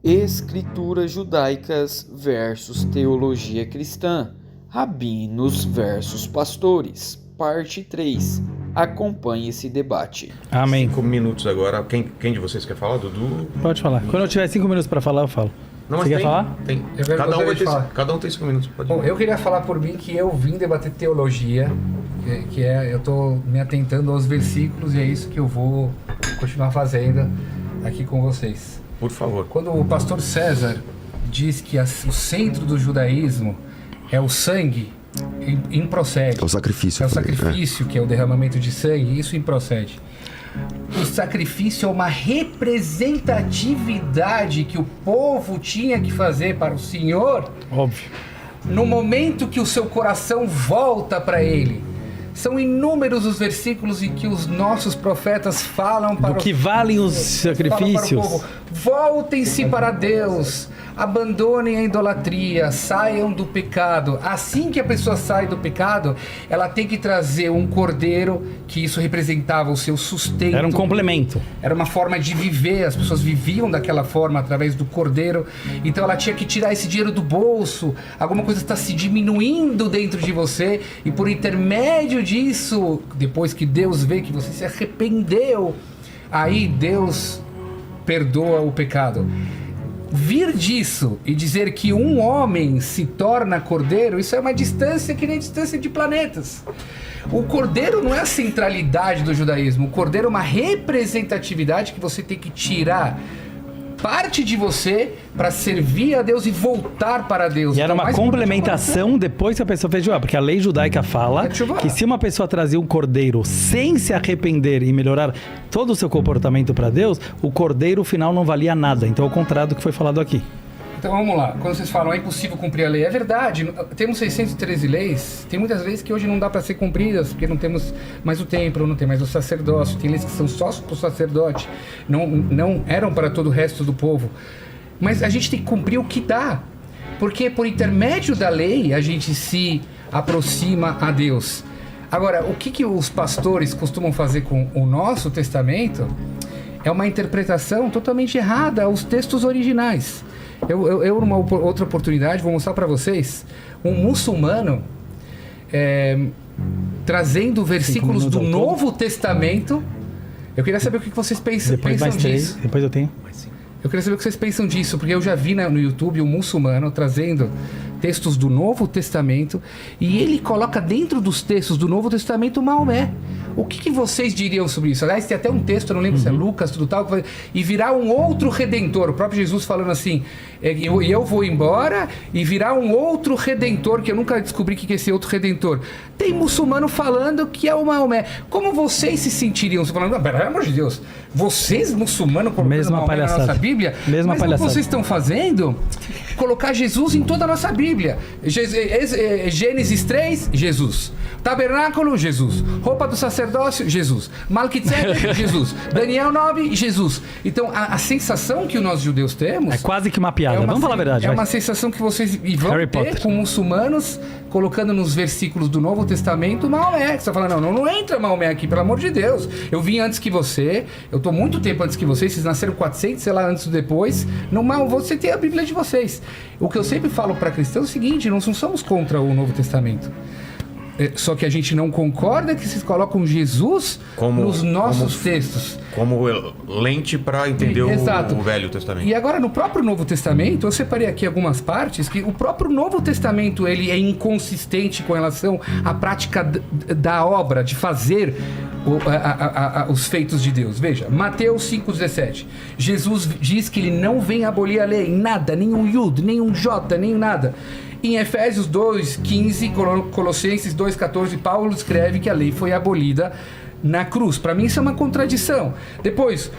Escrituras judaicas versus teologia cristã, rabinos versus pastores, parte 3. Acompanhe esse debate. Amém. 5 minutos agora. Quem de vocês quer falar? Dudu? Pode falar. Quando eu tiver 5 minutos para falar, eu falo. Não, Você quer falar? Tem. Eu quero Cada um vai ter, falar. cada um tem 5 minutos. Pode ir. Bom, eu queria falar por mim que eu vim debater teologia, eu estou me atentando aos versículos e é isso que eu vou continuar fazendo aqui com vocês. Por favor. Quando o pastor César diz que o centro do judaísmo é o sangue, improcede. É o sacrifício. É o sacrifício, que é o derramamento de sangue, isso improcede. O sacrifício é uma representatividade que o povo tinha que fazer para o Senhor. Óbvio. No momento que o seu coração volta para Ele. São inúmeros os versículos em que os nossos profetas falam para Do que valem os sacrifícios. Voltem-se para Deus, abandonem a idolatria, saiam do pecado. Assim que a pessoa sai do pecado, ela tem que trazer um cordeiro, que isso representava o seu sustento. Era um complemento. Era uma forma de viver, as pessoas viviam daquela forma através do cordeiro. Então ela tinha que tirar esse dinheiro do bolso, alguma coisa está se diminuindo dentro de você, e por intermédio disso, depois que Deus vê que você se arrependeu, aí Deus perdoa o pecado. Vir disso e dizer que um homem se torna cordeiro, isso é uma distância que nem distância de planetas. O cordeiro não é a centralidade do judaísmo. O cordeiro é uma representatividade que você tem que tirar parte de você para servir a Deus e voltar para Deus. E era Então, uma complementação depois que a pessoa fez Jeová, porque a lei judaica fala que se uma pessoa trazia um cordeiro sem se arrepender e melhorar todo o seu comportamento para Deus, o cordeiro final não valia nada. Então, ao contrário do que foi falado aqui. Então vamos lá, quando vocês falam é impossível cumprir a lei, é verdade, temos 613 leis, tem muitas leis que hoje não dá para ser cumpridas, porque não temos mais o templo, não tem mais o sacerdócio, tem leis que são só para o sacerdote, não eram para todo o resto do povo, mas a gente tem que cumprir o que dá, porque por intermédio da lei a gente se aproxima a Deus. Agora, o que os pastores costumam fazer com o nosso testamento é uma interpretação totalmente errada aos textos originais. Eu numa outra oportunidade, vou mostrar para vocês um muçulmano trazendo versículos do Novo Testamento. Eu queria saber o que vocês pensam disso. Depois eu tenho. Eu queria saber o que vocês pensam disso, porque eu já vi no YouTube um muçulmano trazendo textos do Novo Testamento e ele coloca dentro dos textos do Novo Testamento Maomé. O que vocês diriam sobre isso? Aliás, tem até um texto, eu não lembro se é Lucas, tudo tal, e virá um outro Redentor. O próprio Jesus falando assim, eu vou embora e virá um outro Redentor, que eu nunca descobri o que é esse outro Redentor. Tem muçulmano falando que é o Maomé. Como vocês se sentiriam? Você falando, pelo amor de Deus, vocês muçulmanos colocando Maomé na nossa Bíblia? Mas o que vocês estão fazendo? Colocar Jesus em toda a nossa Bíblia. Gênesis 3, Jesus. Tabernáculo, Jesus. Roupa do sacerdócio, Jesus. Malquitzedek, Jesus. Daniel 9, Jesus. Então, a sensação que nós judeus temos... É quase que uma piada, vamos falar a verdade. É uma sensação que vocês vão Harry ter Potter. com muçulmanos colocando nos versículos do Novo Testamento Maomé. Você está falando, não entra Maomé aqui, pelo amor de Deus. Eu vim antes que você, eu estou muito tempo antes que vocês nasceram 400, sei lá, antes ou depois. Você tem a Bíblia de vocês. O que eu sempre falo para cristãos é o seguinte, nós não somos contra o Novo Testamento. Só que a gente não concorda que vocês colocam Jesus nos nossos textos. Como lente para entender Exato. o Velho Testamento. E agora, no próprio Novo Testamento, eu separei aqui algumas partes que o próprio Novo Testamento ele é inconsistente com relação à prática da obra, de fazer os feitos de Deus. Veja, Mateus 5,17. Jesus diz que ele não vem abolir a lei, nada, nenhum Yud, nenhum J, nem nada. Em Efésios 2,15, Colossenses 2,14, Paulo escreve que a lei foi abolida na cruz. Para mim isso é uma contradição. Depois,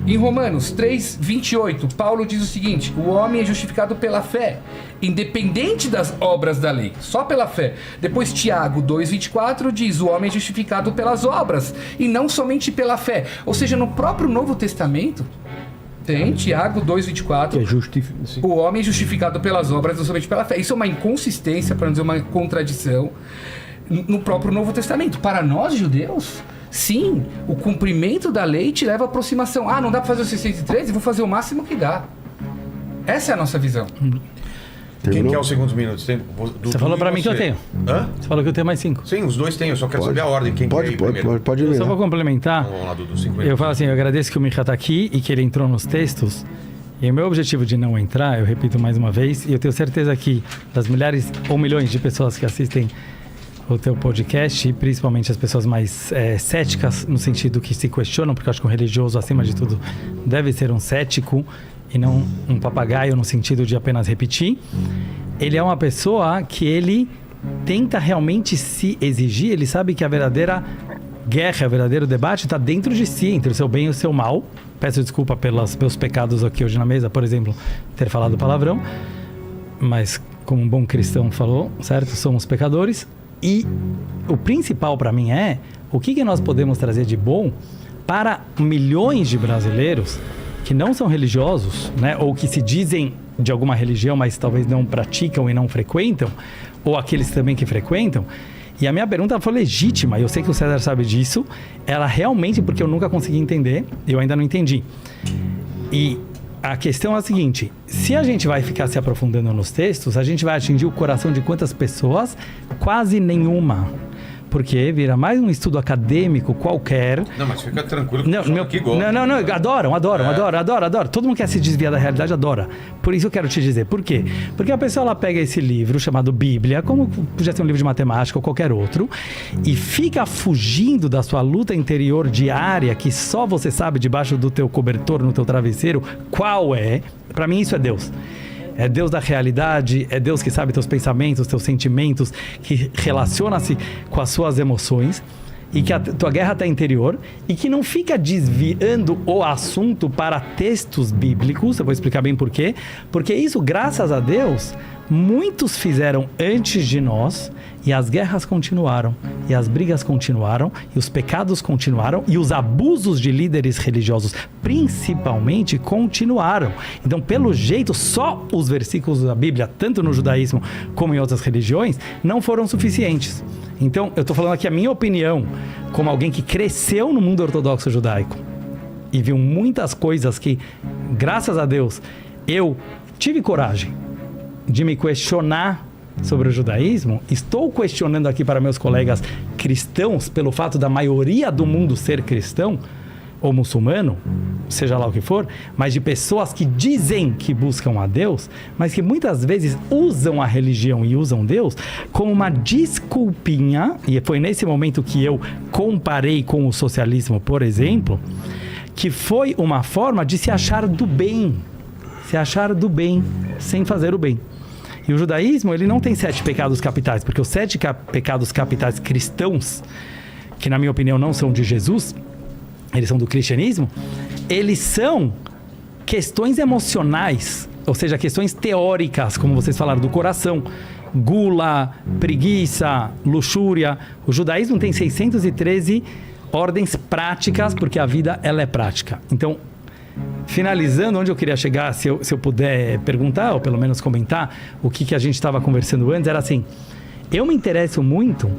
em Romanos 3,28, Paulo diz o seguinte: o homem é justificado pela fé, independente das obras da lei, só pela fé. Depois Tiago 2,24 diz: o homem é justificado pelas obras e não somente pela fé. Ou seja, no próprio Novo Testamento tem Tiago 2,24. O homem é justificado pelas obras, não somente pela fé. Isso é uma inconsistência, para não dizer uma contradição, no próprio Novo Testamento. Para nós, judeus, sim, o cumprimento da lei te leva à aproximação. Não dá para fazer o 613? Vou fazer o máximo que dá. Essa é a nossa visão. Quem quer os segundos minutos? Tem, Você falou pra mim que eu tenho. Hã? Você falou que eu tenho mais 5. Sim, os dois têm. Eu só quero saber a ordem. Quem quer ir primeiro? Pode Eu ir. só vou complementar. Então, vamos lá, Dudu, 5 minutos. Eu falo assim, eu agradeço que o Micha está aqui e que ele entrou nos textos. E o meu objetivo de não entrar, eu repito mais uma vez, e eu tenho certeza que das milhares ou milhões de pessoas que assistem o teu podcast, e principalmente as pessoas mais céticas, no sentido que se questionam, porque eu acho que um religioso, acima de tudo, deve ser um cético e não um papagaio no sentido de apenas repetir. Ele é uma pessoa que ele tenta realmente se exigir, ele sabe que a verdadeira guerra, o verdadeiro debate está dentro de si, entre o seu bem e o seu mal. Peço desculpa pelos meus pecados aqui hoje na mesa, por exemplo, ter falado palavrão, mas como um bom cristão falou, certo? Somos pecadores. E o principal para mim é o que nós podemos trazer de bom para milhões de brasileiros que não são religiosos, né? Ou que se dizem de alguma religião, mas talvez não praticam e não frequentam, ou aqueles também que frequentam. E a minha pergunta foi legítima, eu sei que o César sabe disso, ela realmente, porque eu nunca consegui entender, eu ainda não entendi. E a questão é a seguinte, se a gente vai ficar se aprofundando nos textos, a gente vai atingir o coração de quantas pessoas? Quase nenhuma. Porque vira mais um estudo acadêmico qualquer. Não, mas fica tranquilo que adoram. Todo mundo quer se desviar da realidade, adora. Por isso eu quero te dizer, por quê? Porque a pessoa ela pega esse livro chamado Bíblia, como podia ser um livro de matemática ou qualquer outro, e fica fugindo da sua luta interior diária, que só você sabe debaixo do teu cobertor, no teu travesseiro, qual é. Para mim isso é Deus. É Deus da realidade, é Deus que sabe teus pensamentos, teus sentimentos, que relaciona-se com as suas emoções e que a tua guerra está interior e que não fica desviando o assunto para textos bíblicos. Eu vou explicar bem por quê. Porque isso, graças a Deus, muitos fizeram antes de nós e as guerras continuaram, e as brigas continuaram, e os pecados continuaram, e os abusos de líderes religiosos, principalmente, continuaram. Então, pelo jeito, só os versículos da Bíblia, tanto no judaísmo como em outras religiões, não foram suficientes. Então, eu estou falando aqui a minha opinião, como alguém que cresceu no mundo ortodoxo judaico, e viu muitas coisas que, graças a Deus, eu tive coragem de me questionar sobre o judaísmo. Estou questionando aqui para meus colegas cristãos, pelo fato da maioria do mundo ser cristão ou muçulmano, seja lá o que for, mas de pessoas que dizem que buscam a Deus, mas que muitas vezes usam a religião e usam Deus como uma desculpinha, e foi nesse momento que eu comparei com o socialismo, por exemplo, que foi uma forma de se achar do bem sem fazer o bem. E o judaísmo, ele não tem 7 pecados capitais, porque os 7 pecados capitais cristãos, que na minha opinião não são de Jesus, eles são do cristianismo, eles são questões emocionais, ou seja, questões teóricas, como vocês falaram, do coração. Gula, preguiça, luxúria. O judaísmo tem 613 ordens práticas, porque a vida ela é prática. Então, finalizando, onde eu queria chegar, se eu puder perguntar, ou pelo menos comentar, o que a gente estava conversando antes, era assim, eu me interesso muito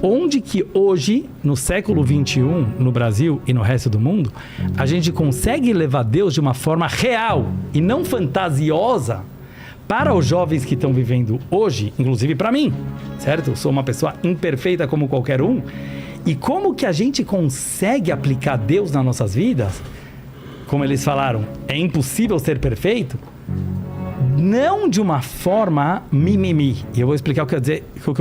onde que hoje, no século XXI, no Brasil e no resto do mundo, a gente consegue levar Deus de uma forma real e não fantasiosa para os jovens que estão vivendo hoje, inclusive para mim, certo? Eu sou uma pessoa imperfeita como qualquer um, e como que a gente consegue aplicar Deus nas nossas vidas? Como eles falaram, é impossível ser perfeito, não de uma forma mimimi. E eu vou explicar o que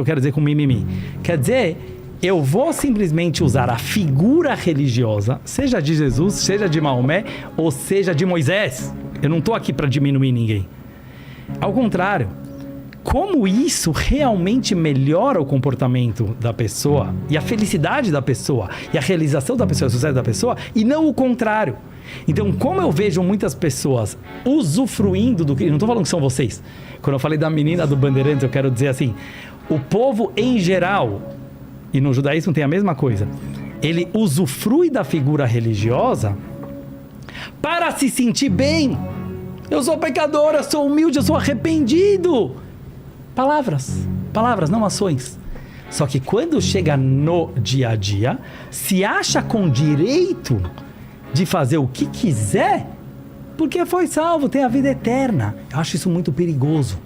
eu quero dizer com mimimi. Quer dizer, eu vou simplesmente usar a figura religiosa, seja de Jesus, seja de Maomé, ou seja de Moisés. Eu não estou aqui para diminuir ninguém. Ao contrário, como isso realmente melhora o comportamento da pessoa, e a felicidade da pessoa, e a realização da pessoa, o sucesso da pessoa, e não o contrário. Então, como eu vejo muitas pessoas usufruindo do que... Não estou falando que são vocês. Quando eu falei da menina do Bandeirantes, eu quero dizer assim, o povo em geral, e no judaísmo tem a mesma coisa, ele usufrui da figura religiosa para se sentir bem. Eu sou pecador, eu sou humilde, eu sou arrependido. Palavras, não ações. Só que quando chega no dia a dia, se acha com direito de fazer o que quiser porque foi salvo, tem a vida eterna. Eu acho isso muito perigoso.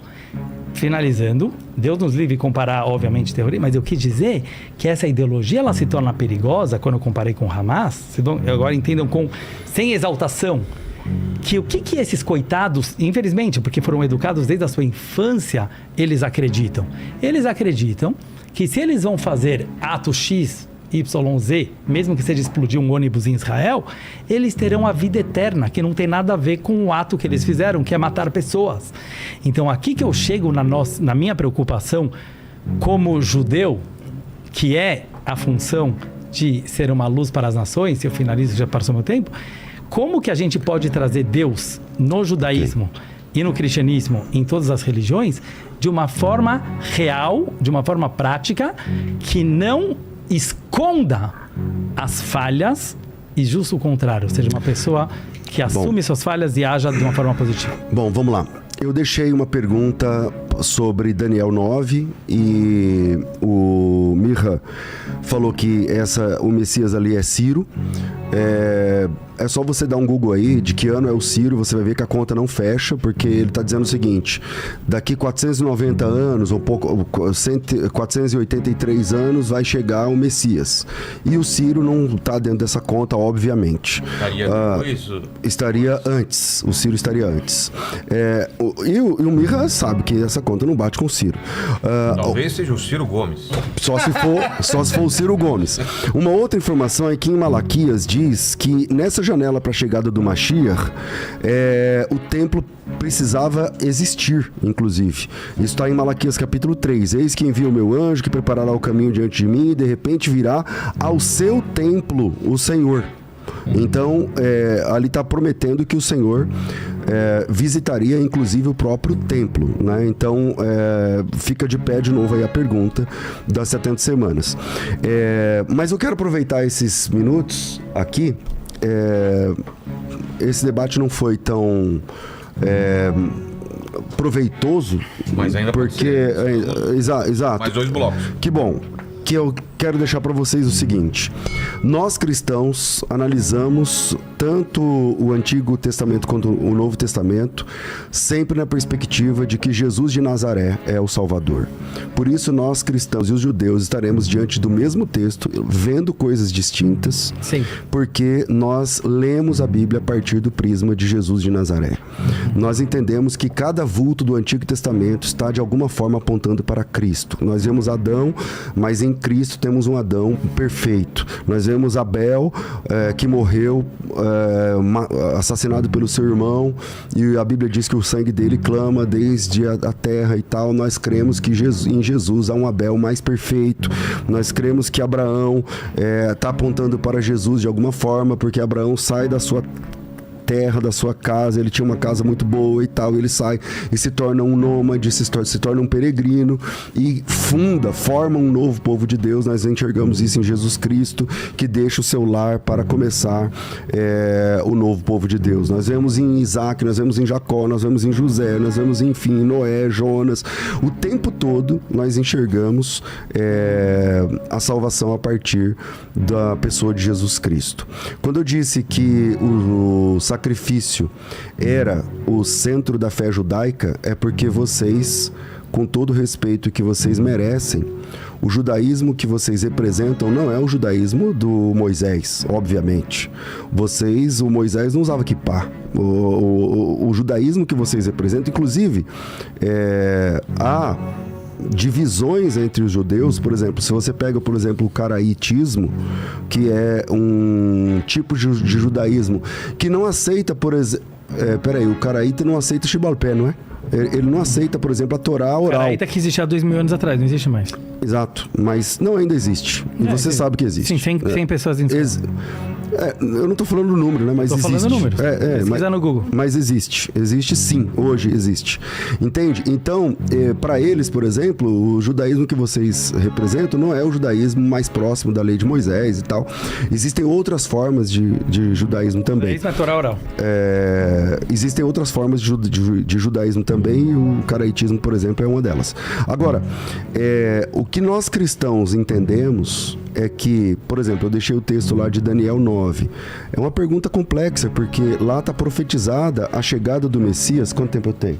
Finalizando, Deus nos livre de comparar, obviamente, terrorismo, mas eu quis dizer que essa ideologia ela se torna perigosa quando eu comparei com o Hamas. Agora entendam sem exaltação. Que o que esses coitados, infelizmente, porque foram educados desde a sua infância, eles acreditam? Eles acreditam que se eles vão fazer ato X, Y, Z, mesmo que seja explodir um ônibus em Israel, eles terão a vida eterna, que não tem nada a ver com o ato que eles fizeram, que é matar pessoas. Então, aqui que eu chego na minha preocupação como judeu, que é a função de ser uma luz para as nações, se eu finalizo, já passou meu tempo, como que a gente pode trazer Deus no judaísmo e no cristianismo, em todas as religiões, de uma forma real, de uma forma prática, que não esconda as falhas e justo o contrário, ou seja, uma pessoa que assume suas falhas e haja de uma forma positiva. Bom, vamos lá. Eu deixei uma pergunta sobre Daniel 9 e o Mirra falou que o Messias ali é Ciro. É só você dar um Google aí de que ano é o Ciro, você vai ver que a conta não fecha, porque ele está dizendo o seguinte: daqui 490 anos, ou pouco, 483 anos, vai chegar o Messias. E o Ciro não está dentro dessa conta, obviamente. Estaria depois? Estaria antes. O Ciro estaria antes. E o Mirra sabe que essa conta não bate com o Ciro. Talvez seja o Ciro Gomes. Só se for o Ciro Gomes. Uma outra informação é que em Malaquias diz que nessa janela para a chegada do Mashiach, o templo precisava existir, inclusive. Isso está em Malaquias capítulo 3. Eis que envia o meu anjo que preparará o caminho diante de mim e de repente virá ao seu templo o Senhor. Então, ali está prometendo que o Senhor visitaria, inclusive, o próprio templo, né? Então, fica de pé de novo aí a pergunta das 70 semanas. Mas eu quero aproveitar esses minutos aqui. Esse debate não foi tão proveitoso, mas ainda porque exato. Mais 2 blocos. Que bom. Que eu quero deixar para vocês o seguinte: nós cristãos analisamos tanto o Antigo Testamento quanto o Novo Testamento sempre na perspectiva de que Jesus de Nazaré é o Salvador. Por isso nós cristãos e os judeus estaremos diante do mesmo texto, vendo coisas distintas. Sim. Porque nós lemos a Bíblia a partir do prisma de Jesus de Nazaré. Nós entendemos que cada vulto do Antigo Testamento está de alguma forma apontando para Cristo. Nós vemos Adão, mas em Cristo temos um Adão perfeito. Nós vemos Abel, que morreu assassinado pelo seu irmão, e a Bíblia diz que o sangue dele clama desde a terra e tal. Nós cremos que em Jesus há um Abel mais perfeito. Nós cremos que Abraão está apontando para Jesus de alguma forma, porque Abraão sai da sua terra, da sua casa, ele tinha uma casa muito boa e tal, ele sai e se torna um nômade, se torna um peregrino e forma um novo povo de Deus. Nós enxergamos isso em Jesus Cristo, que deixa o seu lar para começar o novo povo de Deus. Nós vemos em Isaac, nós vemos em Jacó, nós vemos em José, nós vemos enfim em Noé, Jonas. O tempo todo nós enxergamos a salvação a partir da pessoa de Jesus Cristo. Quando eu disse que o sacrifício era o centro da fé judaica, é porque vocês, com todo o respeito que vocês merecem, o judaísmo que vocês representam não é o judaísmo do Moisés, obviamente. O Moisés não usava kippá. O judaísmo que vocês representam, inclusive, há divisões entre os judeus. Por exemplo, se você pega, por exemplo, o caraitismo, que é um tipo de judaísmo que não aceita, por exemplo... o caraíta não aceita Shibalpé, não é? Ele não aceita, por exemplo, a Torá oral. Caraíta que existia há 2000 anos atrás, não existe mais. Exato, mas não, ainda existe. E você sabe que existe. Sim, 100 pessoas em eu não estou falando o número, né? Mas existe. Estou falando números. Pesquisa no Google. Mas existe. Existe sim, hoje existe. Entende? Então, para eles, por exemplo, o judaísmo que vocês representam não é o judaísmo mais próximo da lei de Moisés e tal. Existem outras formas de judaísmo também. Judaísmo é Torá oral. Existem outras formas de judaísmo também, e o caraitismo, por exemplo, é uma delas. Agora, o que nós cristãos entendemos é que, por exemplo, eu deixei o texto lá de Daniel 9. É uma pergunta complexa, porque lá está profetizada a chegada do Messias. Quanto tempo eu tenho?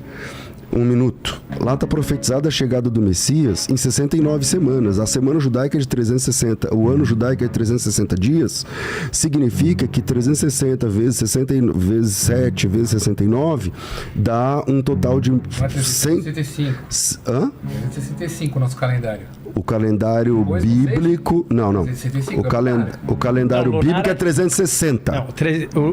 1 minuto. Lá está profetizada a chegada do Messias em 69 semanas. A semana judaica é de 360, o ano judaico é de 360 dias, significa que 360 vezes 60 vezes 7 vezes 69 dá um total de 365. Hã? 365 o nosso calendário. O calendário bíblico... Não. O calendário bíblico é 360. Não,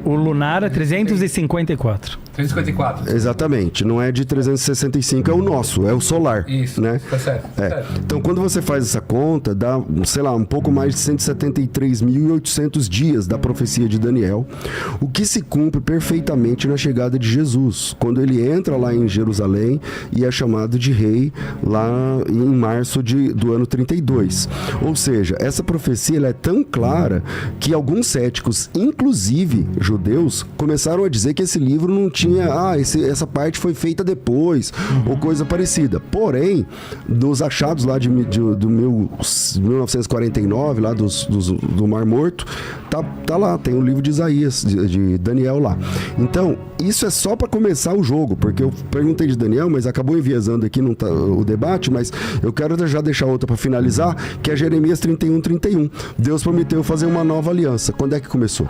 o lunar é 354. 354. Exatamente. Não é de 365, é o nosso, é o solar. Isso, né? tá certo. Então, quando você faz essa conta, dá, sei lá, um pouco mais de 173.800 dias da profecia de Daniel, o que se cumpre perfeitamente na chegada de Jesus, quando ele entra lá em Jerusalém e é chamado de rei lá em março do ano 32. Ou seja, essa profecia ela é tão clara que alguns céticos, inclusive judeus, começaram a dizer que esse livro não tinha, essa parte foi feita depois, ou coisa parecida. Porém, dos achados lá do 1949, lá do Mar Morto, tá lá, tem o livro de Isaías, de Daniel lá. Então, isso é só para começar o jogo, porque eu perguntei de Daniel, mas acabou enviesando aqui o debate, mas eu quero já deixar outra para finalizar, que é Jeremias 31:31. Deus prometeu fazer uma nova aliança. Quando é que começou?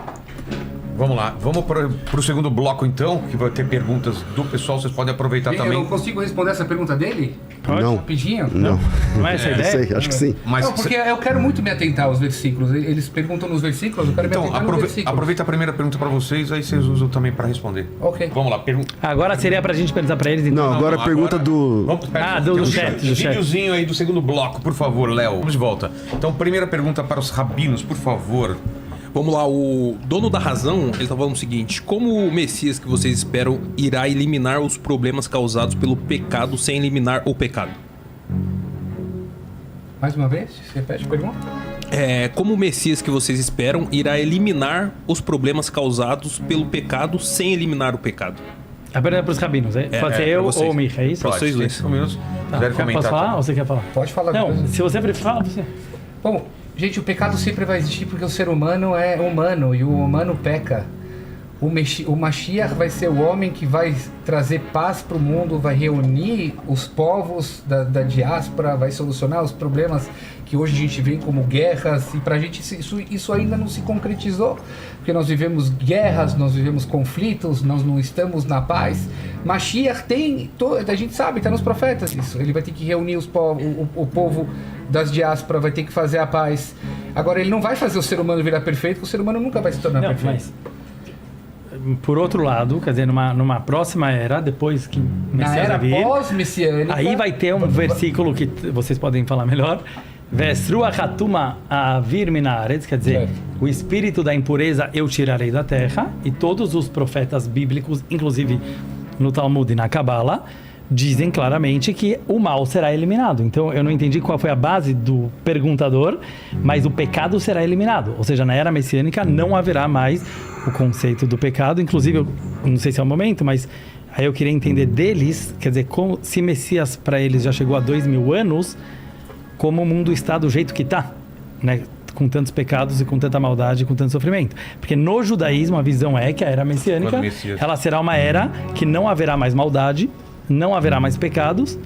Vamos lá, vamos para o segundo bloco então, que vai ter perguntas do pessoal, vocês podem aproveitar também. Eu não consigo responder essa pergunta dele? Não. Rapidinho? Não. Não é essa a ideia? Sei, acho que sim. Mas não, porque eu quero muito me atentar aos versículos. Eles perguntam nos versículos, eu quero me atentar nos versículos. Aproveita a primeira pergunta para vocês, aí vocês usam também para responder. Ok. Vamos lá, pergunta. Agora seria pra gente perguntar pra eles, então. Não, agora a pergunta do... Do chat. Videozinho aí do segundo bloco, por favor, Léo. Vamos de volta. Então, primeira pergunta para os rabinos, por favor. Vamos lá, o dono da razão, ele tá falando o seguinte: como o Messias que vocês esperam irá eliminar os problemas causados pelo pecado sem eliminar o pecado? Mais uma vez, você repete a pergunta? Como o Messias que vocês esperam irá eliminar os problemas causados pelo pecado sem eliminar o pecado? A pergunta é pros rabinos, pode ser eu ou o Micha, é isso? Pode. Vocês dois. 5 minutos. Posso falar ou você quer falar? Pode falar. Não, se você fala, você... Bom, gente, o pecado sempre vai existir porque o ser humano é humano e o humano peca. O Mashiach vai ser o homem que vai trazer paz para o mundo, vai reunir os povos da diáspora, vai solucionar os problemas que hoje a gente vê como guerras, e para a gente isso ainda não se concretizou, porque nós vivemos guerras, nós vivemos conflitos, nós não estamos na paz. Mashiach a gente sabe, está nos profetas isso, ele vai ter que reunir os povos, o povo das diásporas, vai ter que fazer a paz. Agora, ele não vai fazer o ser humano virar perfeito, porque o ser humano nunca vai se tornar perfeito. Mas, por outro lado, quer dizer, numa próxima era, depois que na era pós-messiânica, aí vai ter um versículo que vocês podem falar melhor. Vesrua hatuma avir minaretz, quer dizer, o espírito da impureza eu tirarei da terra, e todos os profetas bíblicos, inclusive no Talmud e na Kabbalah, dizem claramente que o mal será eliminado. Então, eu não entendi qual foi a base do perguntador, mas o pecado será eliminado. Ou seja, na era messiânica não haverá mais o conceito do pecado. Inclusive, eu não sei se é o momento, mas aí eu queria entender deles, quer dizer, se Messias para eles já chegou há 2000 anos, como o mundo está do jeito que está, né? Com tantos pecados e com tanta maldade e com tanto sofrimento. Porque no judaísmo a visão é que a era messiânica, ela será uma era que não haverá mais maldade, não haverá mais pecados,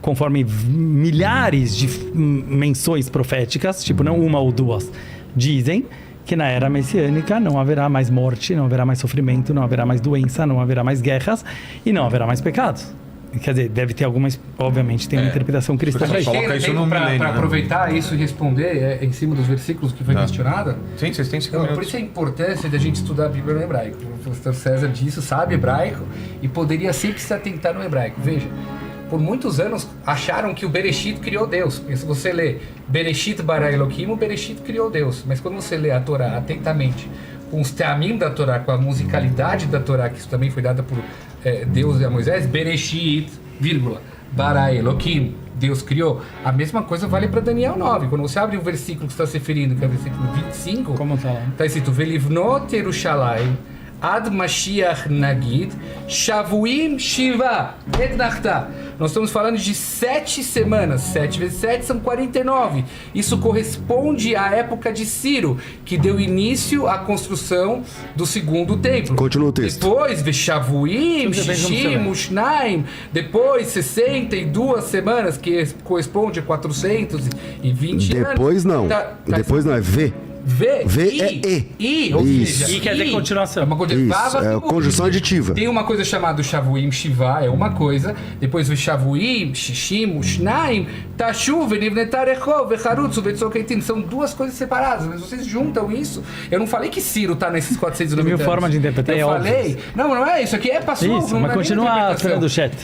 conforme milhares de menções proféticas, tipo não uma ou duas, dizem que na era messiânica não haverá mais morte, não haverá mais sofrimento, não haverá mais doença, não haverá mais guerras e não haverá mais pecados. Quer dizer, deve ter algumas, obviamente tem uma interpretação cristã. Coloca isso no milênio, para aproveitar isso e responder em cima dos versículos que foi questionado. Sim, vocês têm 5 minutos. Por isso a importância da gente estudar a Bíblia no hebraico. O professor César disso, sabe hebraico e poderia sempre se atentar no hebraico. Veja, por muitos anos acharam que o Bereshit criou Deus. Porque se você lê Bereshit bara Elohim, o Bereshit criou Deus. Mas quando você lê a Torá atentamente, com os teamim da Torá, com a musicalidade da Torá, que isso também foi dada por Deus e a Moisés, Bereshit, vírgula, bara Elohim, Deus criou. A mesma coisa vale para Daniel 9. Quando você abre o versículo que está se referindo, que é o versículo 25, como está lá? Está escrito, Velivnot Yerushalayim, Ad Mashiach Nagid, Shavuim Shiva, Et Nachtah. Nós estamos falando de 7 semanas. 7 vezes 7 são 49. Isso corresponde à época de Ciro, que deu início à construção do segundo templo. Continua o texto. Depois, Veshavuim, Shishim, Ushnaim. Depois, 62 semanas, que corresponde a 420 anos. Depois não. Depois não, é V. V é E. Ou Isso. seja, I quer dizer continuação. É uma coisa, Isso, é a conjunção aditiva. Tem uma coisa chamada Shavuim Shiva, é uma coisa. Depois o Shavuim, Shishim, Ushnaim, Tashuv, Nivnetar Echov, Echarutz, Vetzokeitin. São duas coisas separadas, mas vocês juntam isso. Eu não falei que Ciro tá nesses 490 anos. Mil formas de interpretar, eu é falei. óbvio. Não é isso. Aqui é passo. Isso, mas continua falando do chat.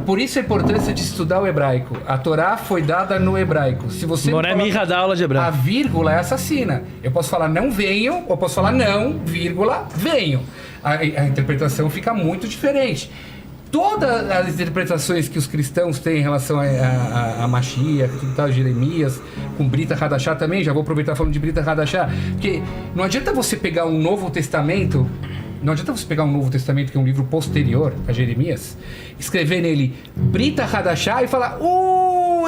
Por isso a importância de estudar o hebraico. A Torá foi dada no hebraico. Se você Moré Mirra dá aula de a hebraico. vírgula é assassina. Eu posso falar não venham, ou posso falar não, vírgula, venham. A interpretação fica muito diferente. Todas as interpretações que os cristãos têm em relação a Mashiach, Jeremias, com Brita Hadashah também, já vou aproveitar falando de Brita Hadashah, porque não adianta você pegar um Novo Testamento, que é um livro posterior a Jeremias, escrever nele Brita Hadashah e falar,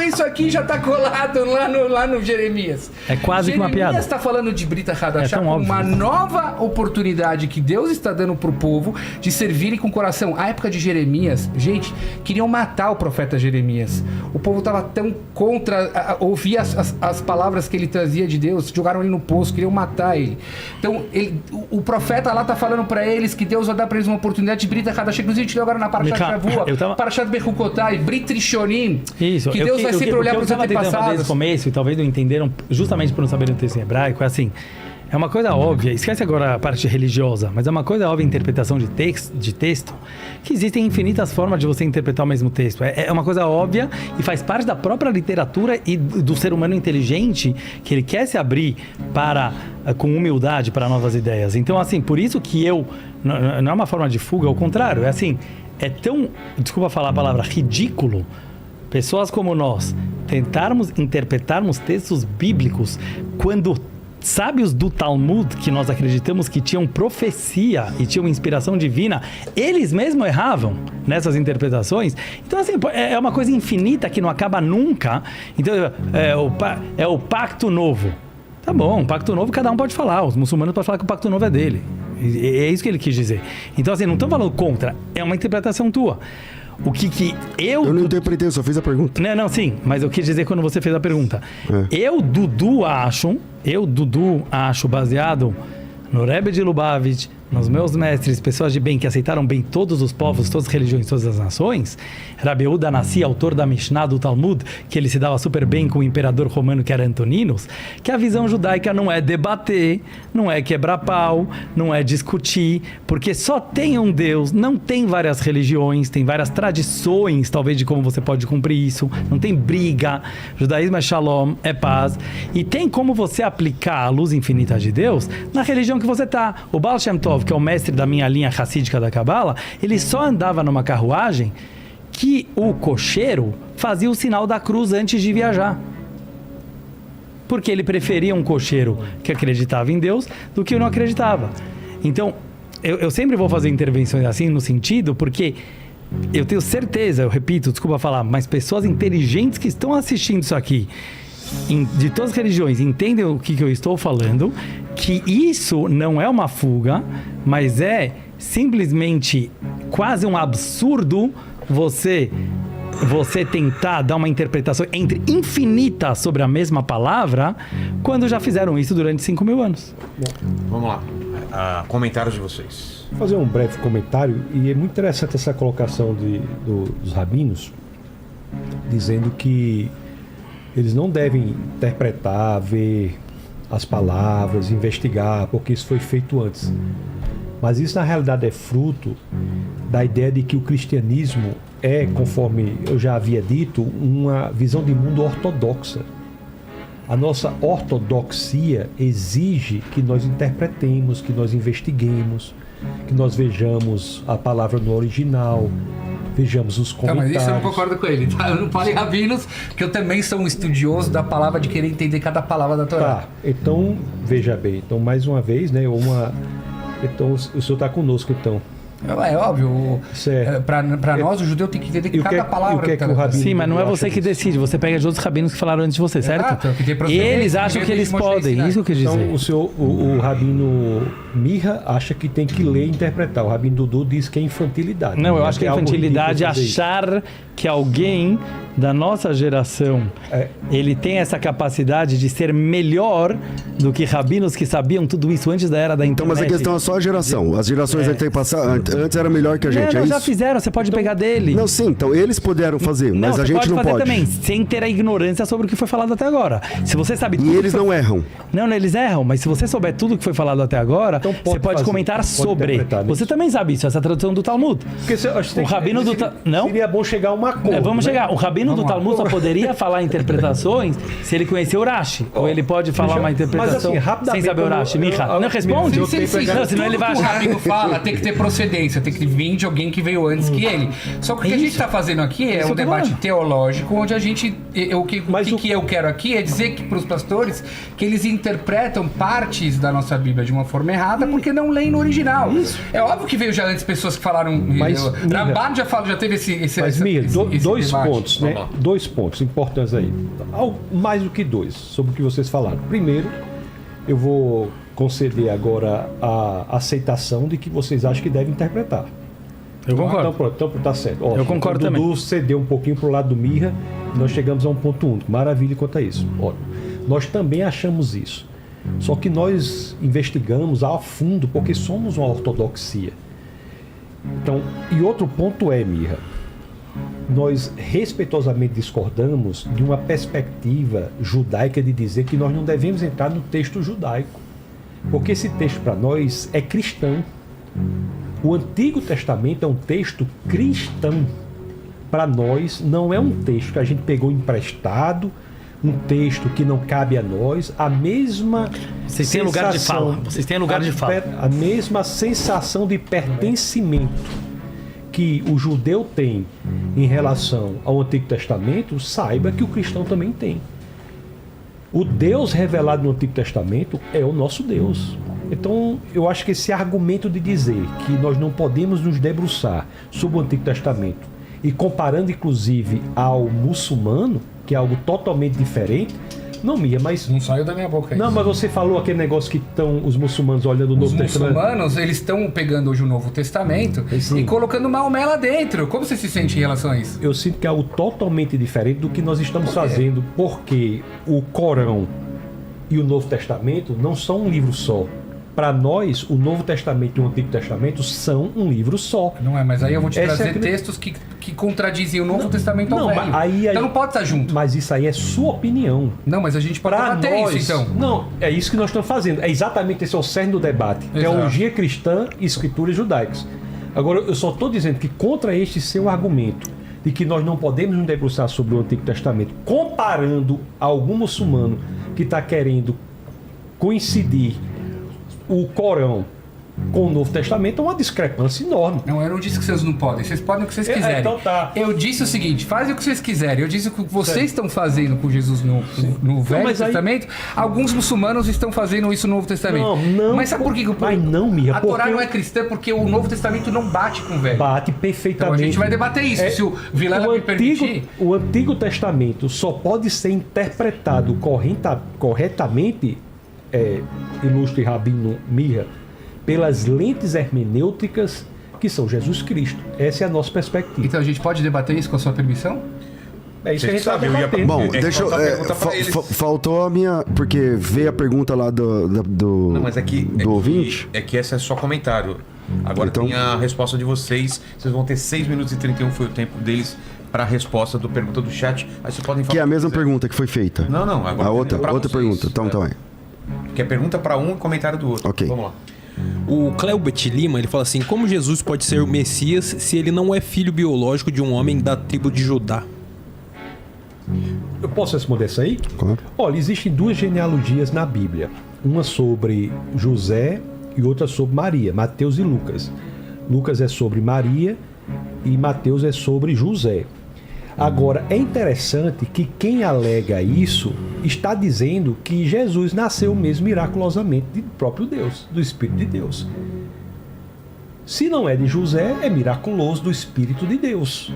isso aqui já está colado lá no Jeremias. É quase que uma piada. Jeremias está falando de Brita Hadashah como óbvio. uma nova oportunidade que Deus está dando para o povo de servirem com o coração. A época de Jeremias, gente, queriam matar o profeta Jeremias. O povo estava tão contra ouvir as palavras que ele trazia de Deus, jogaram ele no poço, queriam matar ele. Então, o profeta lá está falando para eles que Deus vai dar para eles uma oportunidade de Brita Hadashah. Inclusive, a gente leu agora na Parashat Shavua, Parashat Bechukotai, Brit Rishonim, Isso. que Deus vai sempre olhar para os antepassados. Desde o começo, e talvez não entenderam, justamente por não saberem o texto em hebraico, é assim, é uma coisa óbvia, esquece agora a parte religiosa, mas é uma coisa óbvia a interpretação de texto, que existem infinitas formas de você interpretar o mesmo texto. É uma coisa óbvia e faz parte da própria literatura e do ser humano inteligente, que ele quer se abrir com humildade para novas ideias. Então, assim, por isso que não é uma forma de fuga, ao contrário, é assim, é tão, desculpa falar a palavra, ridículo, pessoas como nós interpretarmos textos bíblicos quando sábios do Talmud, que nós acreditamos que tinham profecia e tinham inspiração divina, eles mesmos erravam nessas interpretações. Então, assim, é uma coisa infinita que não acaba nunca. Então, é o pacto novo. Tá bom, o pacto novo cada um pode falar. Os muçulmanos podem falar que o pacto novo é dele. É isso que ele quis dizer. Então, assim, não estão falando contra. É uma interpretação tua. O que eu não interpretei, eu só fiz a pergunta. Não, sim, mas eu quis dizer quando você fez a pergunta. Eu, Dudu, acho, baseado no Rebbe de Lubavitch, nos meus mestres, pessoas de bem que aceitaram bem todos os povos, todas as religiões, todas as nações, Rabi Yehuda Nassi, autor da Mishnah do Talmud, que ele se dava super bem com o imperador romano que era Antoninus, que a visão judaica não é debater, não é quebrar pau, não é discutir, porque só tem um Deus, não tem várias religiões, tem várias tradições, talvez, de como você pode cumprir isso, não tem briga, judaísmo é shalom, é paz, e tem como você aplicar a luz infinita de Deus na religião que você está. O Baal Shem Tov, que é o mestre da minha linha racídica da Kabbalah, ele só andava numa carruagem que o cocheiro fazia o sinal da cruz antes de viajar. Porque ele preferia um cocheiro que acreditava em Deus do que não acreditava. Então, eu sempre vou fazer intervenções assim no sentido, porque eu tenho certeza, eu repito, desculpa falar, mas pessoas inteligentes que estão assistindo isso aqui, de todas as religiões, entendem o que eu estou falando, que isso não é uma fuga, mas é simplesmente quase um absurdo você tentar dar uma interpretação entre infinitas sobre a mesma palavra, quando já fizeram isso durante 5.000 anos. Vamos lá. Comentários de vocês. Vou fazer um breve comentário, e é muito interessante essa colocação dos rabinos, dizendo que eles não devem interpretar, ver as palavras, investigar, porque isso foi feito antes. Mas isso, na realidade, é fruto da ideia de que o cristianismo é, conforme eu já havia dito, uma visão de mundo ortodoxa. A nossa ortodoxia exige que nós interpretemos, que nós investiguemos, que nós vejamos a palavra no original, vejamos os comentários. Mas isso eu não concordo com ele, tá? Eu não falo em rabinos, que eu também sou um estudioso da palavra, de querer entender cada palavra da Torá. Tá, então, veja bem. Então, mais uma vez, né, Então o senhor está conosco, então. É óbvio. Certo. Para nós, o judeu tem que entender E cada palavra que o rabino Sim, mas não é você acha que disso? decide. Você pega de outros rabinos que falaram antes de você, certo? Exato, que tem procedência, Eles acham que eles podem. Isso que eu quis dizer. Então, o rabino Mirra acha que tem que ler e interpretar. O rabino Dudu diz que é infantilidade. Não, eu acho que a é algo infantilidade é ridículo fazer achar que alguém da nossa geração ele tem essa capacidade de ser melhor do que rabinos que sabiam tudo isso antes da era da Então, internet. mas a questão é só a geração. As gerações que tem que passar antes era melhor que a gente, Não, é já isso? fizeram, você pode pegar dele. Não, sim, então eles puderam fazer, mas a você gente pode não fazer pode. também, sem ter a ignorância sobre o que foi falado até agora. Se você sabe tudo E que eles foi- não erram. Não, eles erram, mas se você souber tudo que foi falado até agora, Então você pode fazer, comentar pode sobre. interpretar nisso. Você também sabe isso, essa tradução do Talmud. Porque acho que O rabino do Não? Seria bom chegar a um acordo. Vamos né? chegar. O rabino Vamos do lá. Talmud só poderia falar interpretações se ele conhecer o Rashi. Ou ele pode falar uma interpretação mas assim, rapidamente, sem saber o Rashi. Micha, não responde? Sim. Não, senão ele vai Tudo que o achar. rabino fala tem que ter procedência, tem que vir de alguém que veio antes que ele. Só que o que a gente está fazendo aqui é Isso um que eu tô debate falando. teológico, onde a gente. Mas Que eu quero aqui é dizer que para os pastores que eles interpretam partes da nossa Bíblia de uma forma errada porque não leem no original. É óbvio que veio já antes pessoas que falaram. Mas, Ramban já teve esse Mas, Mir, dois debate. pontos, né? Dois pontos importantes aí. Mais do que dois, sobre o que vocês falaram. Primeiro, eu vou conceder agora a aceitação de que vocês acham que devem interpretar. Eu concordo. Então, pronto, então tá certo. Ó, Eu concordo o Dudu também. cedeu um pouquinho pro lado do Mirra, nós chegamos a um ponto único. Maravilha quanto a isso. Ó, nós também achamos isso. Só que nós investigamos a fundo porque somos uma ortodoxia. Então, e outro ponto é, Mirra, nós respeitosamente discordamos de uma perspectiva judaica de dizer que nós não devemos entrar no texto judaico, porque esse texto para nós é cristão. O Antigo Testamento é um texto cristão. Para nós não é um texto que a gente pegou emprestado, um texto que não cabe a nós, a mesma Vocês têm lugar de sensação- fala. Vocês têm lugar de fala. a mesma sensação de pertencimento que o judeu tem em relação ao Antigo Testamento, saiba que o cristão também tem. O Deus revelado no Antigo Testamento é o nosso Deus. Então, eu acho que esse argumento de dizer que nós não podemos nos debruçar sobre o Antigo Testamento e comparando inclusive ao muçulmano, que é algo totalmente diferente, não, Mia, mas... Não saiu da minha boca isso. Não, mas você falou aquele negócio que estão os muçulmanos olhando o Os Novo Testamento. muçulmanos, eles estão pegando hoje o Novo Testamento Sim. e colocando Maomé lá dentro. Como você se sente em relação a isso? Eu sinto que é algo totalmente diferente do que nós estamos fazendo, porque o Corão e o Novo Testamento não são um livro só. Para nós, o Novo Testamento e o Antigo Testamento são um livro só. Não é, mas aí eu vou te Essa trazer é a que- textos que contradizem o Novo Testamento ao não, Velho. mas aí- Então não pode estar junto. Mas isso aí é sua opinião. Não, mas a gente pode Para debater nós, isso, então. não, é isso que nós estamos fazendo. É exatamente esse é o cerne do debate. Exato. Teologia cristã e escrituras judaicas. Agora, eu só estou dizendo que contra este seu argumento de que nós não podemos nos debruçar sobre o Antigo Testamento, comparando a algum muçulmano que está querendo coincidir o Corão com o Novo Testamento, é uma discrepância enorme. Não, eu não disse que vocês não podem. Vocês podem o que vocês quiserem. então tá. Eu disse o seguinte, fazem o que vocês quiserem. Eu disse o que vocês estão fazendo com Jesus no Velho mas aí- Testamento. Alguns muçulmanos estão fazendo isso no Novo Testamento. Não, Mas sabe por que? mas não, Mia, A Torá porque não é cristã porque o Novo Testamento não bate com o Velho. bate Então perfeitamente. a gente vai debater isso. Se o Vilela me permitir. O Antigo Testamento só pode ser interpretado corretamente, ilustre Rabino Mirra, pelas lentes hermenêuticas que são Jesus Cristo. Essa é a nossa perspectiva. Então a gente pode debater isso com a sua permissão? É isso que a gente está sabe, eu ia- debatendo. Bom, É que deixa eu. falta a pergunta pra eles. Faltou a minha. Porque veio a pergunta lá do Não, mas do ouvinte. É que esse é só comentário. Agora Então- tem a resposta de vocês. Vocês vão ter 6 minutos e 31 foi o tempo deles para a resposta da pergunta do chat. Aí vocês podem falar. Que é a o que mesma quiser. pergunta que foi feita. Não, não. Agora A outra pra vocês. pergunta. Então, É. tá bem. Que é pergunta para um e comentário do outro. Ok. Vamos lá. O Cleubet Lima, ele fala assim: como Jesus pode ser o Messias se ele não é filho biológico de um homem da tribo de Judá? Eu posso responder isso aí? Claro. Olha, existem duas genealogias na Bíblia. Uma sobre José e outra sobre Maria, Mateus e Lucas. Lucas é sobre Maria e Mateus é sobre José. Agora, é interessante que quem alega isso está dizendo que Jesus nasceu mesmo miraculosamente do próprio Deus, do Espírito de Deus. Se não é de José, é miraculoso do Espírito de Deus.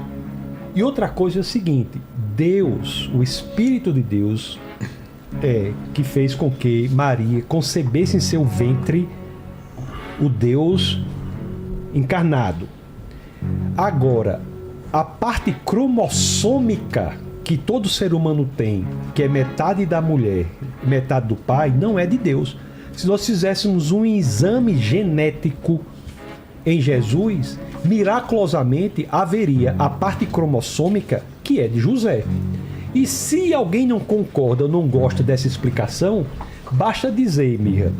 E outra coisa é o seguinte: Deus, o Espírito de Deus, que fez com que Maria concebesse em seu ventre o Deus encarnado. Agora, a parte cromossômica que todo ser humano tem, que é metade da mulher, metade do pai, não é de Deus. Se nós fizéssemos um exame genético em Jesus, miraculosamente haveria a parte cromossômica que é de José. E se alguém não concorda ou não gosta dessa explicação, basta dizer, Mirra,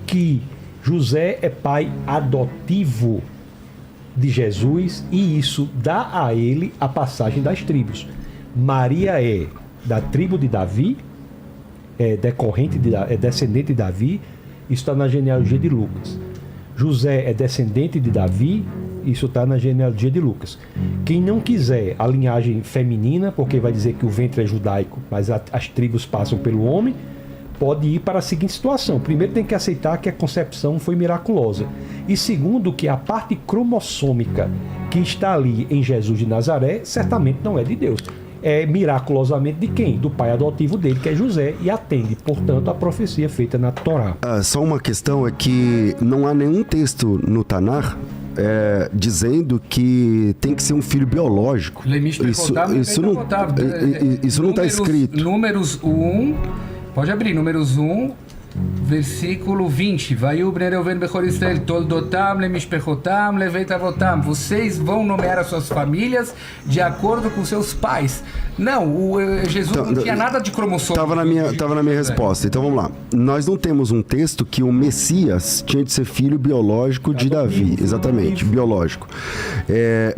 que José é pai adotivo de Jesus e isso dá a ele a passagem das tribos. Maria é da tribo de Davi, é descendente de Davi, isso está na genealogia de Lucas. José é descendente de Davi, isso está na genealogia de Lucas. Quem não quiser a linhagem feminina, porque vai dizer que o ventre é judaico, mas as tribos passam pelo homem, pode ir para a seguinte situação. Primeiro tem que aceitar que a concepção foi miraculosa. E segundo, que a parte cromossômica que está ali em Jesus de Nazaré, certamente não é de Deus. É miraculosamente de quem? Do pai adotivo dele, que é José, e atende, portanto, a profecia feita na Torá. Só uma questão é que não há nenhum texto no Tanar dizendo que tem que ser um filho biológico. Isso não está escrito. Números 1, pode abrir, Números 1, versículo 20. Vocês vão nomear as suas famílias de acordo com seus pais. Não, Jesus não tinha nada de cromossomo. Estava na minha resposta. Então vamos lá. Nós não temos um texto que o Messias tinha de ser filho biológico de Davi. Exatamente, biológico.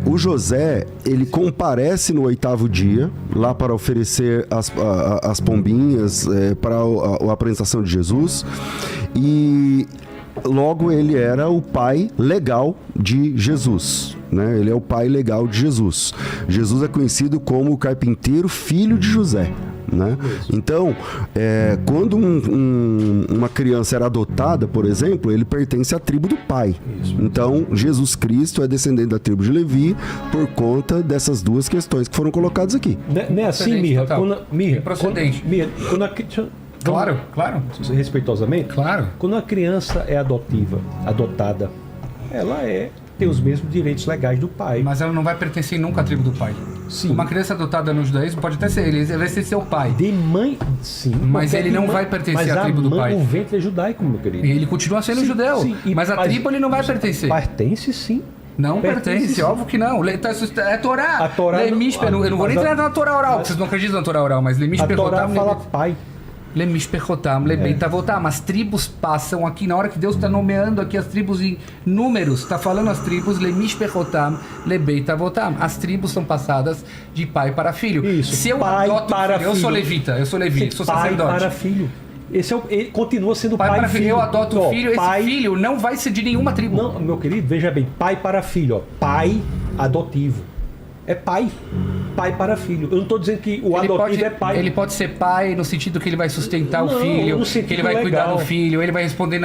O José, ele comparece no 8º dia, lá para oferecer as pombinhas para a apresentação de Jesus. E logo ele era o pai legal de Jesus, né? Ele é o pai legal de Jesus. Jesus é conhecido como o carpinteiro filho de José, né? Então, quando uma criança era adotada, por exemplo, ele pertence à tribo do pai. Então, Jesus Cristo é descendente da tribo de Levi por conta dessas duas questões que foram colocadas aqui. Não é assim, Mirra? Procedente. Claro. Respeitosamente? Claro. Quando a criança é adotada, ela tem os mesmos direitos legais do pai. Mas ela não vai pertencer nunca à tribo do pai. Sim. Uma criança adotada no judaísmo pode até ser, ele vai ser seu pai. De mãe, sim. Mas ele não vai pertencer à tribo do pai. Mas o ventre é judaico, meu querido. E ele continua sendo judeu. Sim. Mas a tribo ele não vai pertencer. Pertence, sim. Não pertence, óbvio que não. É Torá. A Torá eu não vou nem entrar na Torá oral, porque vocês não acreditam na Torá oral, mas a Torá fala pai. As tribos passam aqui, na hora que Deus está nomeando aqui as tribos em números, está falando as tribos, as tribos são passadas de pai para filho. Isso, se eu adoto filho, eu sou levita, sou sacerdote. Pai para filho. Ele continua sendo pai para filho. Eu adoto o filho, pai, esse filho não vai ser de nenhuma tribo. Não, meu querido, veja bem, pai para filho, pai adotivo. É pai para filho. Eu não estou dizendo que o adotivo é pai. Ele pode ser pai no sentido que ele vai sustentar o filho, que ele vai cuidar do filho, ele vai responder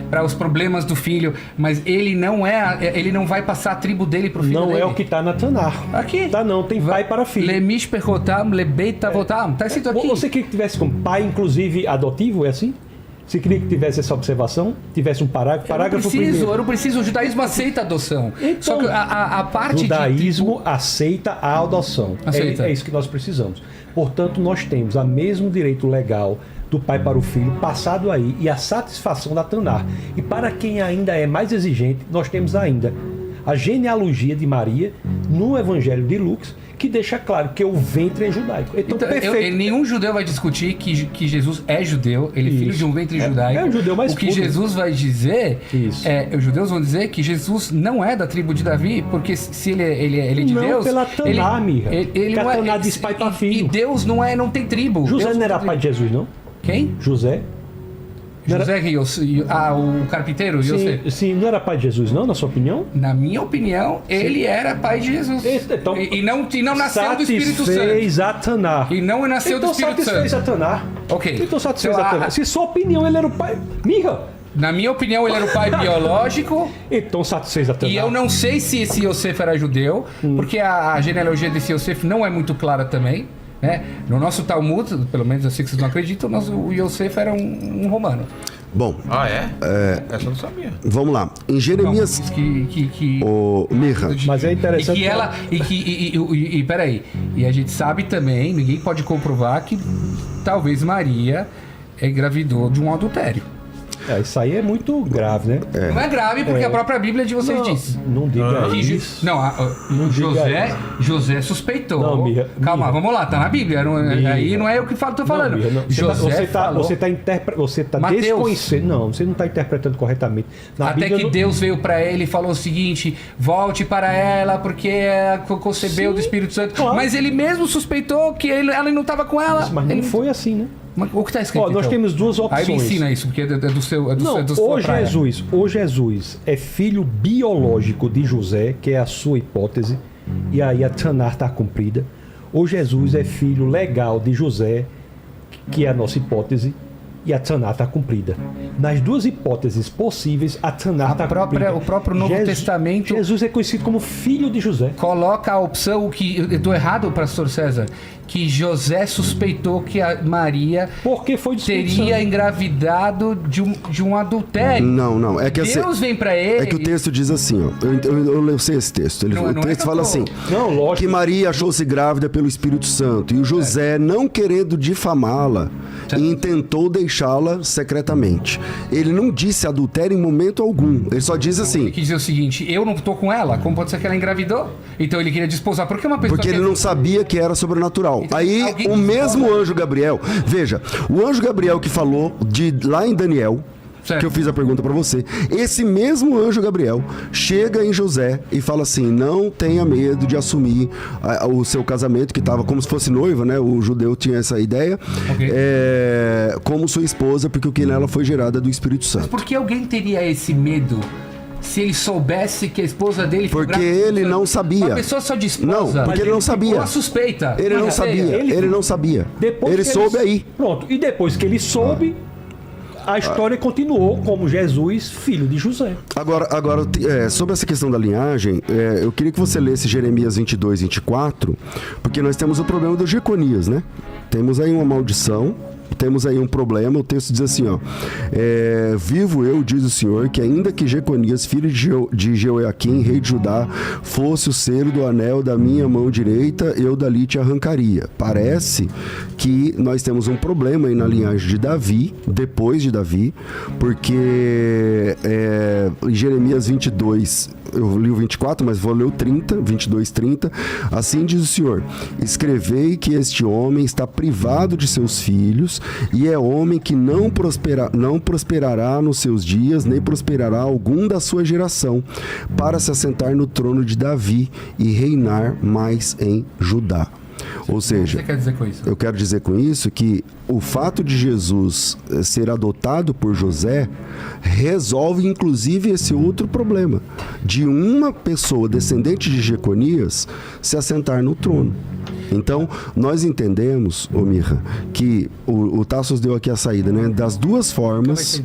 para os problemas do filho, mas ele não vai passar a tribo dele pro filho dele. Não é o que está na Tanar. Aqui. Tá não, tem pai para filho. Tá escrito aqui. Você queria que tivesse como pai, inclusive, adotivo, é assim? Você queria que tivesse essa observação? Tivesse um parágrafo primeiro? Eu não preciso. O judaísmo aceita a adoção. Então, só que a parte o judaísmo aceita a adoção. Aceita. É isso que nós precisamos. Portanto, nós temos o mesmo direito legal do pai para o filho, passado aí, e a satisfação da Tanar. E para quem ainda é mais exigente, nós temos ainda a genealogia de Maria no Evangelho de Lucas, que deixa claro que o ventre é judaico. Então perfeito. Nenhum judeu vai discutir que Jesus é judeu, ele é filho de um ventre judaico. É um judeu mais O que Jesus vai dizer, os judeus vão dizer que Jesus não é da tribo de Davi, porque se ele é de Deus... Não, pela Taná, Mirra. Ele não é... Taná diz pai para filho. E Deus não tem tribo. José Deus não era pai de Jesus, não? Quem? José o carpinteiro, sim, não era pai de Jesus, não, na sua opinião? Na minha opinião, ele era pai de Jesus. Então, e não nasceu do Espírito Santo. Satisfez a Tanar. E não nasceu do Espírito Santo. Então satisfez a Tanar. Ok. Então satisfez a Tanar. Se sua opinião, ele era o pai... Mirra, Na minha opinião, ele era o pai biológico. Então, satisfez a E eu não sei se esse Yosef era judeu, porque a genealogia desse Yosef não é muito clara também. Né? No nosso Talmud, pelo menos eu sei que vocês não acreditam, o Yosef era um romano. Bom, Ah, é? Essa eu não sabia. vamos lá. Em Jeremias... Então, que Ô, Mirra, Mas é interessante. E peraí. E a gente sabe também, ninguém pode comprovar que talvez Maria engravidou de um adultério. Isso aí é muito grave, né? Não é grave porque a própria Bíblia de vocês diz. Não diga Que isso. Não, diga José suspeitou. Não, Mirra, Calma, vamos lá, tá na Bíblia. Aí não é eu que tô falando. Não, Mirra, não. Você tá Mateus. desconhecendo. Não, você não está interpretando corretamente. Na Até Bíblia que não- Deus veio pra ele e falou o seguinte: volte para ela porque ela concebeu Sim, do Espírito Santo. claro. Mas ele mesmo suspeitou que ela não estava com ela. Mas não Ele- foi assim, né? Mas o que está escrito? Ó, nós então? temos duas Aí opções. me ensina isso, porque é do seu. Não, sua praia. o Jesus é filho biológico de José, que é a sua hipótese, e aí a Tanar está cumprida. Ou Jesus é filho legal de José, que é a nossa hipótese, e a Tanar está cumprida. Nas duas hipóteses possíveis, a Tanar está cumprida. O próprio Novo Testamento Jesus é conhecido como filho de José. coloca a opção que. Eu estou errado, pastor César? Que José suspeitou que a Maria Porque foi do Espírito teria Santo. engravidado de um adultério. não. É que assim, Deus vem pra ele. é que o texto diz assim, ó. Eu sei esse texto. Não O é que texto eu fala tô- assim. Não, lógico. Que Maria achou-se grávida pelo Espírito Santo. E o José, não querendo difamá-la, intentou deixá-la secretamente. Ele não disse adultério em momento algum. Ele só diz Ele assim. quis dizer o seguinte: eu não tô com ela, como pode ser que ela engravidou? Então ele queria desposar. Porque uma pessoa Porque que ele não sabia que era sobrenatural. Então, Aí alguém o mesmo descobre. anjo Gabriel, veja, o anjo Gabriel que falou lá em Daniel, Certo. que eu fiz a pergunta pra você, esse mesmo anjo Gabriel chega em José e fala assim: não tenha medo de assumir o seu casamento, que estava como se fosse noiva, né? O judeu tinha essa ideia, Ok. como sua esposa, porque o que nela foi gerada do Espírito Santo. Por que alguém teria esse medo se ele soubesse que a esposa dele foi Porque grávida? ele não sabia. Uma pessoa só desposa. Não, porque ele não sabia. Uma suspeita. Ele não Uma sabia, ideia. ele não sabia. Depois Ele que soube aí. Pronto. E depois que ele soube, a história continuou como Jesus, filho de José. Agora sobre essa questão da linhagem, eu queria que você lesse Jeremias 22, 24, porque nós temos o problema do Jeconias, né? Temos aí uma maldição, temos aí um problema. O texto diz assim, ó: vivo eu, diz o Senhor, que ainda que Jeconias, filho de Jeoaquim, rei de Judá, fosse o cero do anel da minha mão direita, eu dali te arrancaria. Parece que nós temos um problema aí na linhagem de Davi, depois de Davi, porque em Jeremias 22, eu li o 24, mas vou ler o 30, 22, 30. Assim diz o Senhor: escrevei que este homem está privado de seus filhos, e é homem que não prosperará nos seus dias, nem prosperará algum da sua geração, para se assentar no trono de Davi e reinar mais em Judá. Ou O que seja, você quer dizer com isso? eu quero dizer com isso que o fato de Jesus ser adotado por José resolve inclusive esse outro problema de uma pessoa descendente de Jeconias se assentar no trono. Então, nós entendemos, Mirra, que o Tassos deu aqui a saída, né? Das duas formas,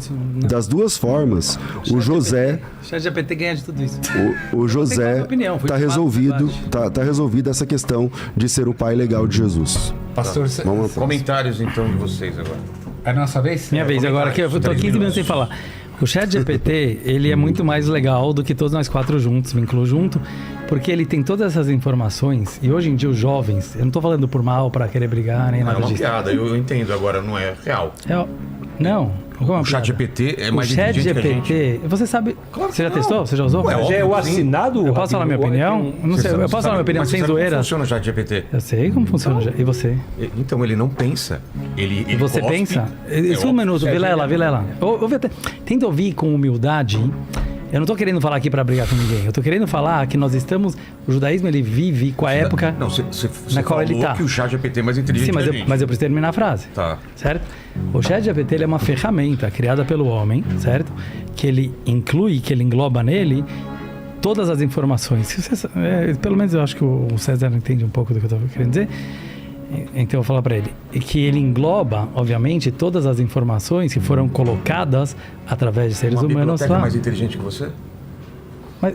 o José... O ChatGPT ganha de tudo isso. O José Tem opinião, foi está chamado resolvido, debate. tá resolvida essa questão de ser o pai legal de Jesus. Pastor, Vamos lá. Comentários então de vocês agora. é a nossa vez? Minha vez agora, que eu tô 15 minutos sem falar. O ChatGPT, ele é muito mais legal do que todos nós quatro juntos, me incluo junto, porque ele tem todas essas informações, e hoje em dia os jovens, eu não tô falando por mal, para querer brigar, nem Não é nada uma disso. piada, eu entendo, agora não é real. Não, como é uma O chat piada? GPT é mais O chat inteligente que a gente. GPT, você sabe, você já testou? Você já usou? Ué, Já é o óbvio que sim. assinado? Eu posso falar minha opinião? Eu não sei, eu posso falar minha opinião Mas sem você sabe como zoeira? funciona o chat GPT? Eu sei como funciona. E você? Então ele não pensa. Ele E você cospe. pensa? É Isso um óbvio. minuto, Vilela. Tenta ouvir com humildade. Eu não tô querendo falar aqui para brigar com ninguém. Eu tô querendo falar que nós estamos... O judaísmo, ele vive com a época... Não, você na qual falou ele tá. que o chat GPT é mais inteligente Sim, que a gente. mas eu preciso terminar a frase. Tá. Certo? O ChatGPT, ele é uma ferramenta criada pelo homem, certo? Que ele inclui, que ele engloba nele todas as informações. Pelo menos eu acho que o César entende um pouco do que eu tô querendo dizer. Então eu vou falar para ele que ele engloba, obviamente, todas as informações que foram colocadas através de seres Uma humanos biblioteca lá. mais inteligente que você?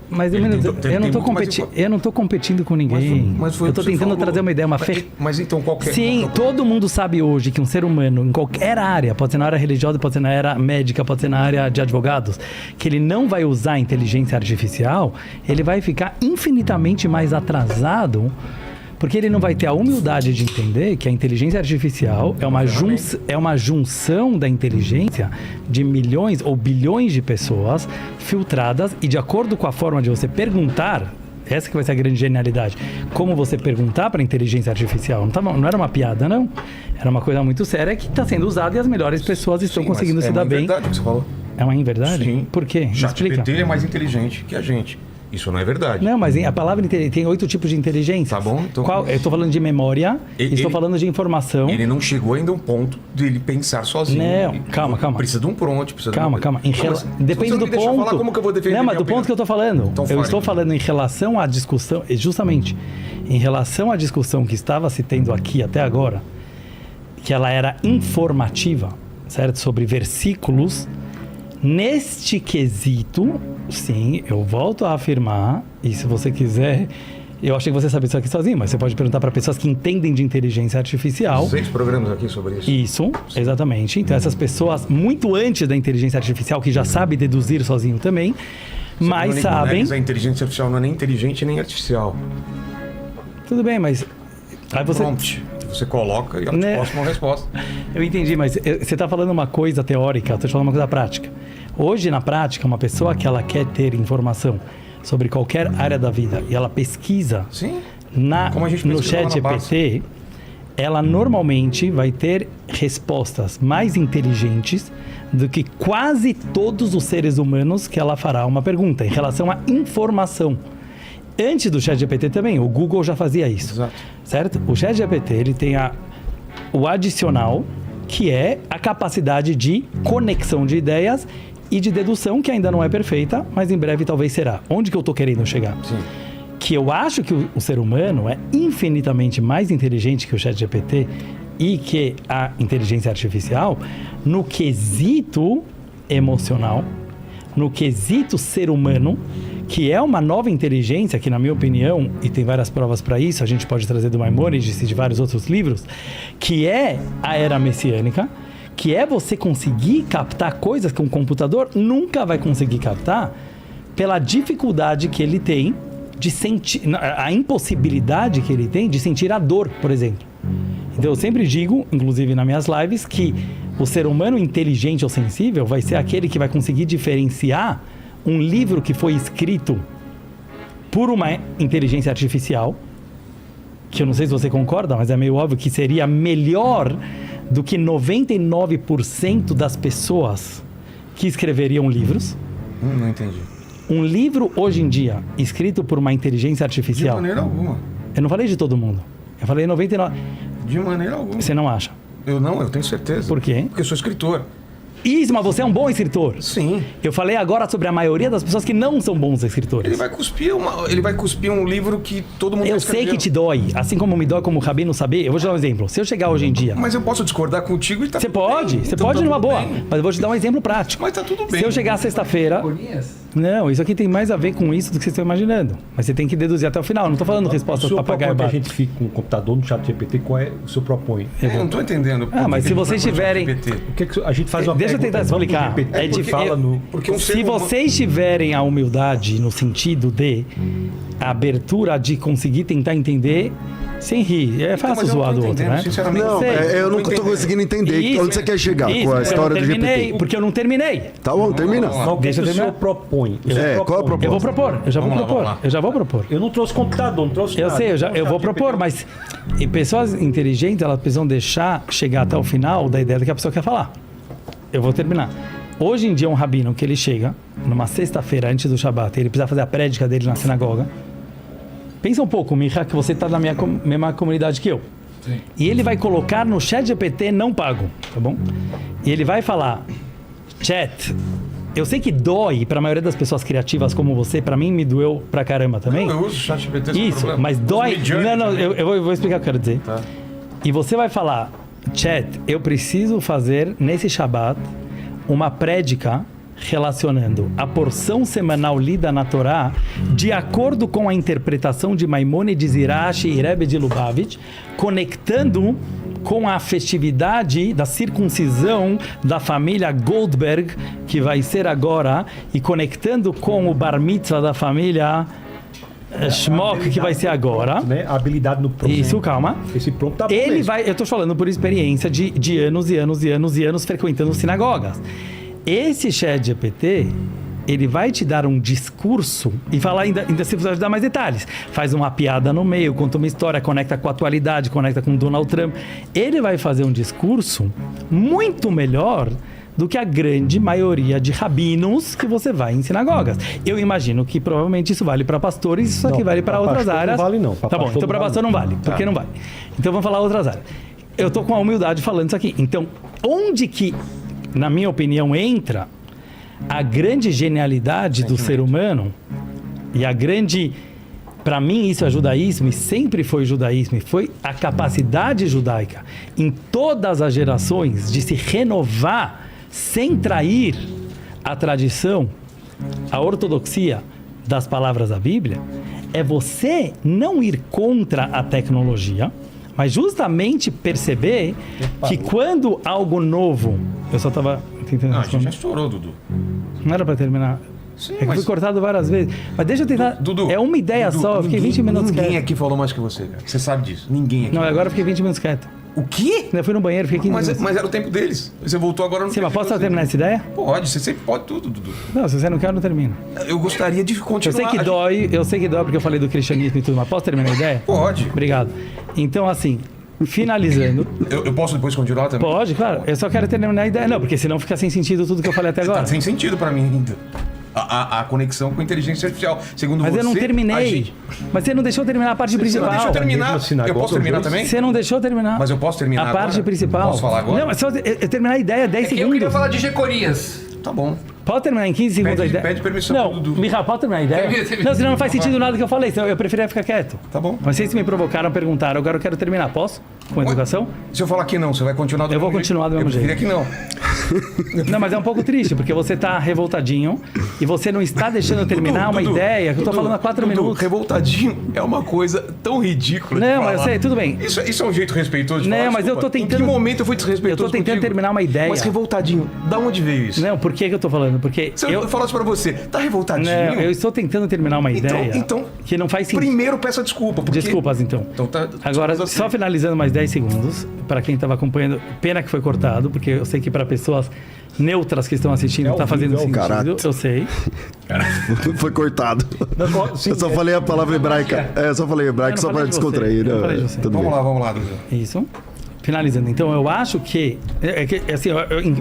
Mas Ele eu não tem tô competindo com ninguém. Mas foi Eu o tô que você tentando falou. trazer uma ideia, uma Mas então qualquer... Sim, todo mundo sabe hoje que um ser humano, em qualquer área, pode ser na área religiosa, pode ser na área médica, pode ser na área de advogados, que ele não vai usar a inteligência artificial, ele vai ficar infinitamente mais atrasado, porque ele não vai ter a humildade de entender que a inteligência artificial é uma junção da inteligência de milhões ou bilhões de pessoas filtradas e de acordo com a forma de você perguntar. Essa que vai ser a grande genialidade. Como você perguntar para a inteligência artificial. Não era uma piada, não. Era uma coisa muito séria que está sendo usada e as melhores pessoas estão conseguindo se dar bem. É verdade o que você falou. É uma inverdade? Sim. Por quê? Me explica. ChatGPT é mais inteligente que a gente. Isso não é verdade. Não, mas a palavra tem 8 tipos de inteligência. Tá bom, então... Eu estou falando de memória e estou falando de informação. Ele não chegou ainda a um ponto de ele pensar sozinho. Não, calma. Precisa de um prompt, precisa Calma. Depende do ponto. Falar, como que eu vou defender Não, mas minha do ponto opinião? que eu estou falando. Então, eu estou falando em relação à discussão, justamente, em relação à discussão que estava se tendo aqui até agora, que ela era informativa, certo? Sobre versículos. Neste quesito, sim, eu volto a afirmar, e se você quiser, eu achei que você sabia isso aqui sozinho, mas você pode perguntar para pessoas que entendem de inteligência artificial. 6 programas aqui sobre isso. Isso, exatamente. Então essas pessoas, muito antes da inteligência artificial, que já sabe deduzir sozinho também, mas sabem... A inteligência artificial não é nem inteligente nem artificial. Tudo bem, mas... Aí você... Prompt. Você coloca e ela te posta uma resposta. Eu entendi, mas você está falando uma coisa teórica, eu estou falando uma coisa prática. Hoje, na prática, uma pessoa que ela quer ter informação sobre qualquer área da vida e ela pesquisa Sim. no ChatGPT, ela normalmente vai ter respostas mais inteligentes do que quase todos os seres humanos que ela fará uma pergunta em relação à informação. Antes do ChatGPT também, o Google já fazia isso. Exato. Certo? O ChatGPT, ele tem o adicional, que é a capacidade de conexão de ideias e de dedução, que ainda não é perfeita, mas em breve talvez será. Onde que eu estou querendo chegar? Sim. Que eu acho que o ser humano é infinitamente mais inteligente que o ChatGPT e que a inteligência artificial no quesito emocional, no quesito ser humano, que é uma nova inteligência que, na minha opinião, e tem várias provas para isso, a gente pode trazer do Maimônides e de vários outros livros, que é a era messiânica, que é você conseguir captar coisas que um computador nunca vai conseguir captar pela dificuldade que ele tem de sentir, a impossibilidade que ele tem de sentir a dor, por exemplo. Então eu sempre digo, inclusive nas minhas lives, que o ser humano inteligente ou sensível vai ser aquele que vai conseguir diferenciar um livro que foi escrito por uma inteligência artificial, que eu não sei se você concorda, mas é meio óbvio que seria melhor do que 99% das pessoas que escreveriam livros. Não entendi. Um livro, hoje em dia, escrito por uma inteligência artificial... De maneira alguma. Eu não falei de todo mundo. Eu falei 99%. De maneira alguma. Você não acha? Eu tenho certeza. Por quê? Porque eu sou escritor. Isso, mas você é um bom escritor. Sim. Eu falei agora sobre a maioria das pessoas que não são bons escritores. Ele vai cuspir um livro que todo mundo Eu sei que te dói, assim como me dói como o Rabino saber. Eu vou te dar um exemplo. Se eu chegar hoje em dia... Mas eu posso discordar contigo e tá Você tudo pode, bem. você Então pode tá numa tudo boa. bem. Mas eu vou te dar um exemplo prático. Mas tá tudo bem. Se eu chegar sexta-feira... Não, isso aqui tem mais a ver com isso do que vocês estão imaginando. Mas você tem que deduzir até o final. Eu não tô falando respostas O senhor papagaio propõe que a bato. gente fique com o computador no chat GPT, qual é o senhor propõe? Eu não tô entendendo. Ah, mas se vocês tiverem... O que a gente faz uma Deixa eu pergunta, tentar vamos pro explicar. GPT, É ele difí- fala no... Porque um ser Se humano- vocês tiverem a humildade no sentido de a abertura de conseguir tentar entender sem rir. É fácil mas eu não zoar tô do outro, entendendo, né? sinceramente. Não, Sei. eu não Tô tô entendendo. conseguindo entender. Isso, Onde você quer chegar Isso, com a porque eu história não do terminei, GPT? porque eu não terminei. Tá bom, termina. Mas o que Deixa eu o senhor terminar. propõe? O senhor Qual a proposta? Eu vou propor, eu já vou Vamos lá, propor. vamos lá. Eu já vou propor. Eu não trouxe computador, não trouxe Eu nada. sei, eu Trouxe vou chat propor, GPT. mas e pessoas inteligentes, elas precisam deixar chegar até o final da ideia que a pessoa quer falar. Eu vou terminar. Hoje em dia, um rabino que ele chega numa sexta-feira antes do Shabat, ele precisa fazer a prédica dele na sinagoga. Pensa um pouco, Micha, que você está na mesma comunidade que eu. Sim. E ele vai colocar no ChatGPT não pago, tá bom? E ele vai falar, chat, eu sei que dói para a maioria das pessoas criativas como você, para mim me doeu pra caramba também. Eu uso o ChatGPT sem Isso, problema. mas Uso dói. Midjourney Não, também. eu vou explicar o que eu quero dizer. Tá. E você vai falar, Chet, eu preciso fazer nesse Shabat uma prédica relacionando a porção semanal lida na Torá de acordo com a interpretação de Maimônides, Irashi e Rebbe de Lubavitch, conectando com a festividade da circuncisão da família Goldberg, que vai ser agora, e conectando com o Bar Mitzvah da família Schmock, que vai ser agora. Né? A habilidade no prompt. Isso, calma. Esse prompt tá bom Ele mesmo. vai, eu tô falando por experiência de anos e anos e anos e anos frequentando sinagogas. Esse ChatGPT, ele vai te dar um discurso e falar ainda se você dar mais detalhes. Faz uma piada no meio, conta uma história, conecta com a atualidade, conecta com Donald Trump. Ele vai fazer um discurso muito melhor do que a grande maioria de rabinos que você vai em sinagogas. Eu imagino que provavelmente isso vale para pastores, isso aqui Não, vale para pra outras pastor áreas. não vale não. Pra Tá bom, pastor então para não pastor não vale. Por que não vale? Então vamos falar outras áreas. Eu tô com a humildade falando isso aqui. Então, onde que, na minha opinião, entra a grande genialidade do ser humano e a grande... Para mim, isso é judaísmo e sempre foi judaísmo. E foi a capacidade judaica em todas as gerações de se renovar sem trair a tradição, a ortodoxia das palavras da Bíblia, é você não ir contra a tecnologia, mas justamente perceber que quando algo novo... Eu só estava tentando Não, a gente já responder. estourou, Dudu. Não era para terminar. Sim, É que mas- foi cortado várias vezes. Mas deixa eu tentar... Dudu, é uma ideia Dudu, só, eu fiquei ninguém- 20 minutos Ninguém quieto. aqui falou mais que você, cara. Você sabe disso. Ninguém aqui. Não, agora eu fiquei 20 minutos quieto. O quê? Eu fui no banheiro, fiquei 15 minutos. Mas era o tempo deles. Você voltou agora no Sim, mas posso só terminar essa ideia? Pode, você sempre pode tudo, Dudu. Não, se você não quer, eu não termino. Eu gostaria de Eu continuar. sei que dói porque eu falei do cristianismo e tudo, mas posso terminar a ideia? Pode. Obrigado. Então, assim, finalizando... Eu posso depois continuar também? Pode, claro. Eu só quero terminar a ideia. Não, porque senão fica sem sentido tudo que eu falei até agora. Tá sem sentido pra mim ainda. A conexão com a inteligência artificial. Segundo Mas você... eu não a terminei. gente- Mas você não deixou terminar a parte Você não principal. deixou eu terminar. Mesmo sinagoga, Eu posso terminar os dois? também? Você não deixou terminar. Mas eu posso terminar a parte agora? principal. Posso falar agora? Não, é só eu terminar a ideia, 10 É que eu segundos. queria falar de Jecorias. Tá bom. Pode terminar em 15 segundos a Pede- ideia? pede permissão Não, pro Dudu. Michal, pode terminar a ideia? Termina. Não, senão não faz sentido nada que eu falei. Senão eu preferia ficar quieto. Tá bom. Mas vocês me provocaram, perguntaram. Agora eu quero terminar. Posso? Com a educação? Se eu falar que não, você vai continuar do Eu vou mesmo continuar do jeito? mesmo Eu preferia que não. Não, mas é um pouco triste, porque você tá revoltadinho e você não está deixando eu terminar uma Dudu, ideia que eu tô Dudu, falando há 4 Dudu, minutos. Revoltadinho é uma coisa tão ridícula de Não, falar. mas eu sei, tudo bem. Isso é um jeito respeitoso de Não, falar, mas eu tô desculpa. tentando- Em que momento eu fui desrespeitoso Eu tô tentando contigo? terminar uma ideia. Mas revoltadinho, da onde veio isso? Não, por que que eu tô falando? Porque Se eu falasse pra você, tá revoltadinho? Não, eu estou tentando terminar uma ideia então, que não faz sentido. Primeiro peça desculpa. Porque... Desculpas, então. Então tá. Agora, desculpas só assim. finalizando mais 10 segundos, para quem estava acompanhando, pena que foi cortado, porque eu sei que para pessoas neutras que estão assistindo ao tá fazendo vivo, é o sentido, caráter. eu sei. Foi cortado. Sim, Eu só falei a palavra hebraica. Eu só falei hebraico Eu só não pra falei de você, descontrair. eu não né? falei de você. Tudo bem. Vamos lá, Dudu. Isso. Finalizando. Então, eu acho que... assim,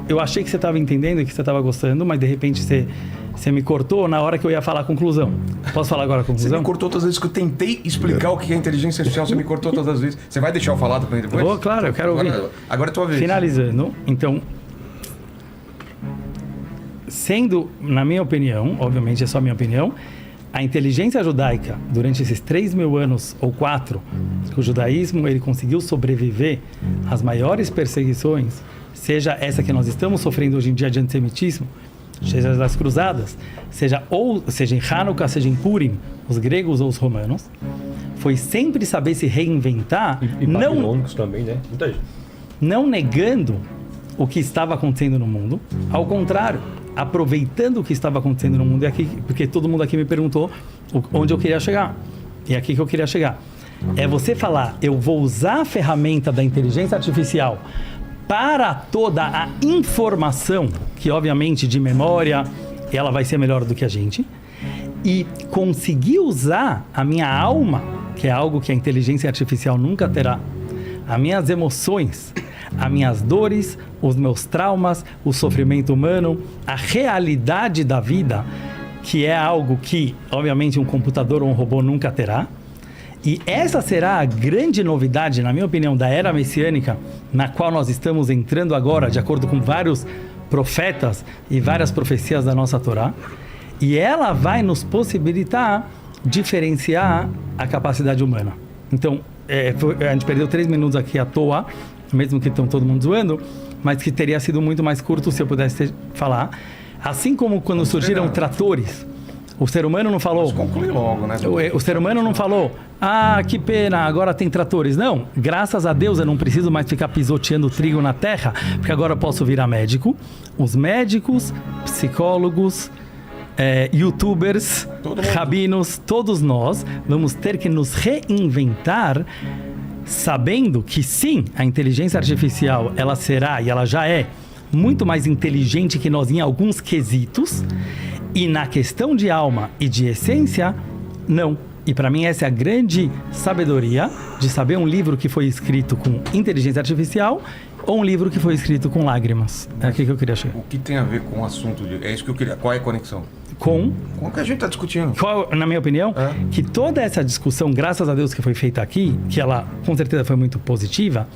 eu achei que você estava entendendo e que você estava gostando, mas de repente você me cortou na hora que eu ia falar a conclusão. Posso falar agora a Você conclusão? me cortou todas as vezes que eu tentei explicar o que é inteligência artificial, você me cortou todas as vezes. Você vai deixar eu falar também depois? Vou, claro, eu quero ouvir. Agora é tua vez. Finalizando, então, sendo, na minha opinião, obviamente é só minha opinião, a inteligência judaica, durante esses 3.000 anos ou 4, que o judaísmo ele conseguiu sobreviver às maiores perseguições, seja essa que nós estamos sofrendo hoje em dia de antissemitismo, seja das cruzadas, seja em Hanukkah, seja em Purim, os gregos ou os romanos, foi sempre saber se reinventar, E não babilônicos também, né? Muita gente. não negando o que estava acontecendo no mundo, ao contrário, aproveitando o que estava acontecendo no mundo, e aqui, porque todo mundo aqui me perguntou onde eu queria chegar, e é aqui que eu queria chegar. É você falar, eu vou usar a ferramenta da inteligência artificial para toda a informação, que obviamente de memória, ela vai ser melhor do que a gente, e conseguir usar a minha alma, que é algo que a inteligência artificial nunca terá, as minhas emoções, as minhas dores, os meus traumas, o sofrimento humano, a realidade da vida, que é algo que, obviamente, um computador ou um robô nunca terá. E essa será a grande novidade, na minha opinião, da era messiânica, na qual nós estamos entrando agora, de acordo com vários profetas e várias profecias da nossa Torá. E ela vai nos possibilitar diferenciar a capacidade humana. Então, a gente perdeu 3 minutos aqui à toa, mesmo que estão todo mundo zoando, mas que teria sido muito mais curto se eu pudesse falar. Assim como quando surgiram tratores, o ser humano não falou... Mas conclui logo, né? O ser humano não falou, que pena, agora tem tratores. Não, graças a Deus eu não preciso mais ficar pisoteando trigo na terra, porque agora eu posso virar médico. Os médicos, psicólogos, youtubers, rabinos, todos nós vamos ter que nos reinventar, sabendo que sim, a inteligência artificial, ela será e ela já é muito mais inteligente que nós em alguns quesitos, e na questão de alma e de essência, não. E para mim essa é a grande sabedoria de saber um livro que foi escrito com inteligência artificial ou um livro que foi escrito com lágrimas. É aqui que eu queria chegar. O que tem a ver com o assunto? É isso que eu queria. Qual é a conexão? Com o que a gente está discutindo. Na minha opinião, que toda essa discussão, graças a Deus que foi feita aqui, que ela com certeza foi muito positiva,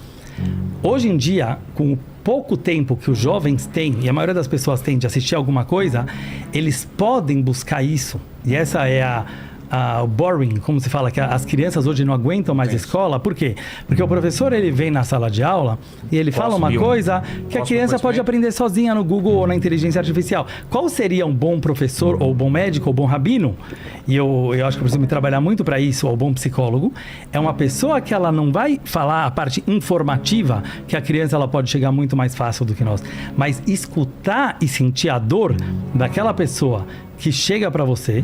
hoje em dia, com o pouco tempo que os jovens têm, e a maioria das pessoas tem de assistir alguma coisa, eles podem buscar isso. E essa é o boring, como se fala, que as crianças hoje não aguentam mais escola. Por quê? Porque o professor, ele vem na sala de aula e ele fala uma coisa que a criança pode aprender sozinha no Google ou na inteligência artificial. Qual seria um bom professor, ou bom médico, ou bom rabino? E eu acho que eu preciso me trabalhar muito para isso, ou bom psicólogo. É uma pessoa que ela não vai falar a parte informativa, que a criança ela pode chegar muito mais fácil do que nós. Mas escutar e sentir a dor daquela pessoa que chega para você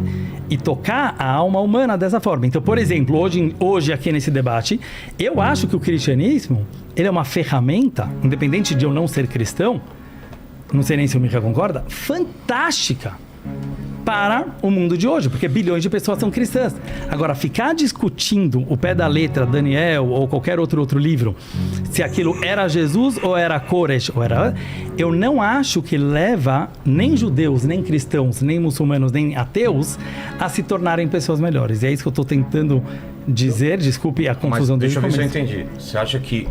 e tocar a alma humana dessa forma. Então, por exemplo, hoje aqui nesse debate, eu acho que o cristianismo, ele é uma ferramenta, independente de eu não ser cristão, não sei nem se o Mica concorda, fantástica para o mundo de hoje, porque bilhões de pessoas são cristãs. Agora, ficar discutindo o pé da letra, Daniel ou qualquer outro livro, se aquilo era Jesus ou era Koresh, eu não acho que leva nem judeus, nem cristãos, nem muçulmanos, nem ateus a se tornarem pessoas melhores. E é isso que eu estou tentando dizer, desculpe a confusão dele. Deixa eu ver se eu entendi. Você acha que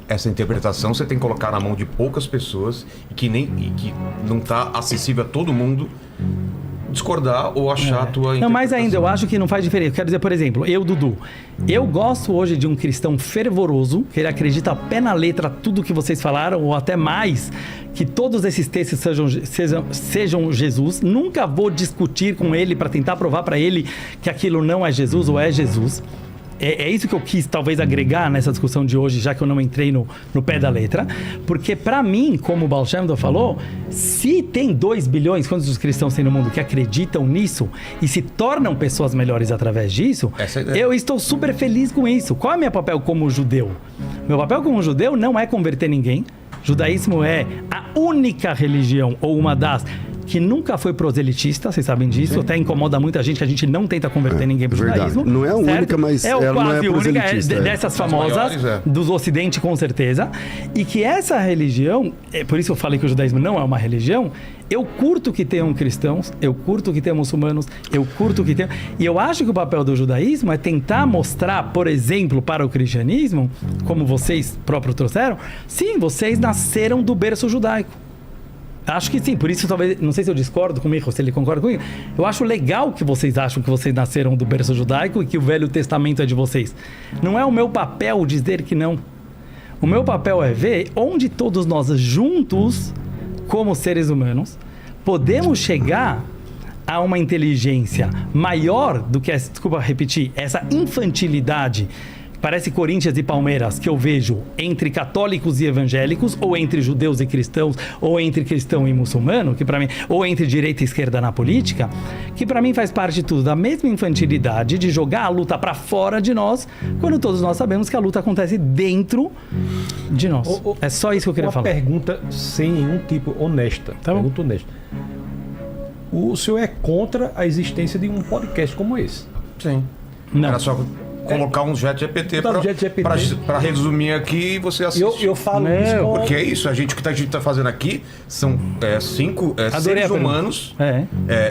essa interpretação você tem que colocar na mão de poucas pessoas e que não está acessível a todo mundo discordar ou achar a tua interpretação? Não, mais ainda, eu acho que não faz diferença. Eu quero dizer, por exemplo, Dudu, eu gosto hoje de um cristão fervoroso, que ele acredita a pé na letra tudo que vocês falaram, ou até mais, que todos esses textos sejam Jesus. Nunca vou discutir com ele para tentar provar para ele que aquilo não é Jesus ou é Jesus. É isso que eu quis talvez agregar nessa discussão de hoje, já que eu não entrei no pé da letra, porque para mim, como o Baal Shem Tov falou, se tem 2 bilhões, quantos os cristãos tem no mundo que acreditam nisso e se tornam pessoas melhores através disso, eu estou super feliz com isso. Qual é o meu papel como judeu? Meu papel como judeu não é converter ninguém. Judaísmo é a única religião, ou uma das, que nunca foi proselitista, vocês sabem disso. Sim. Até incomoda muita gente que a gente não tenta converter ninguém para o judaísmo. Não é a única, mas ela não é proselitista. Dessas famosas, maiores, dos ocidente com certeza. E que essa religião, por isso eu falei que o judaísmo não é uma religião, eu curto que tenham cristãos, eu curto que tenham muçulmanos, eu curto que tenham... E eu acho que o papel do judaísmo é tentar mostrar, por exemplo, para o cristianismo, como vocês próprios trouxeram, sim, vocês nasceram do berço judaico. Acho que sim, por isso talvez, não sei se eu discordo com o Mico, se ele concorda comigo, eu acho legal que vocês acham que vocês nasceram do berço judaico e que o Velho Testamento é de vocês. Não é o meu papel dizer que não. O meu papel é ver onde todos nós juntos, como seres humanos, podemos chegar a uma inteligência maior do que, desculpa repetir, essa infantilidade. Parece Corinthians e Palmeiras, que eu vejo entre católicos e evangélicos, ou entre judeus e cristãos, ou entre cristão e muçulmano, que para mim, ou entre direita e esquerda na política, que para mim faz parte de tudo da mesma infantilidade de jogar a luta para fora de nós, quando todos nós sabemos que a luta acontece dentro de nós. É só isso que eu queria falar. Uma pergunta sem nenhum tipo, honesta. Tá bom. Pergunta honesta. O senhor é contra a existência de um podcast como esse? Sim. Não. Era só colocar um ChatGPT para resumir aqui e você assiste. Eu falo isso porque é isso, o que a gente está fazendo aqui são 5 seres humanos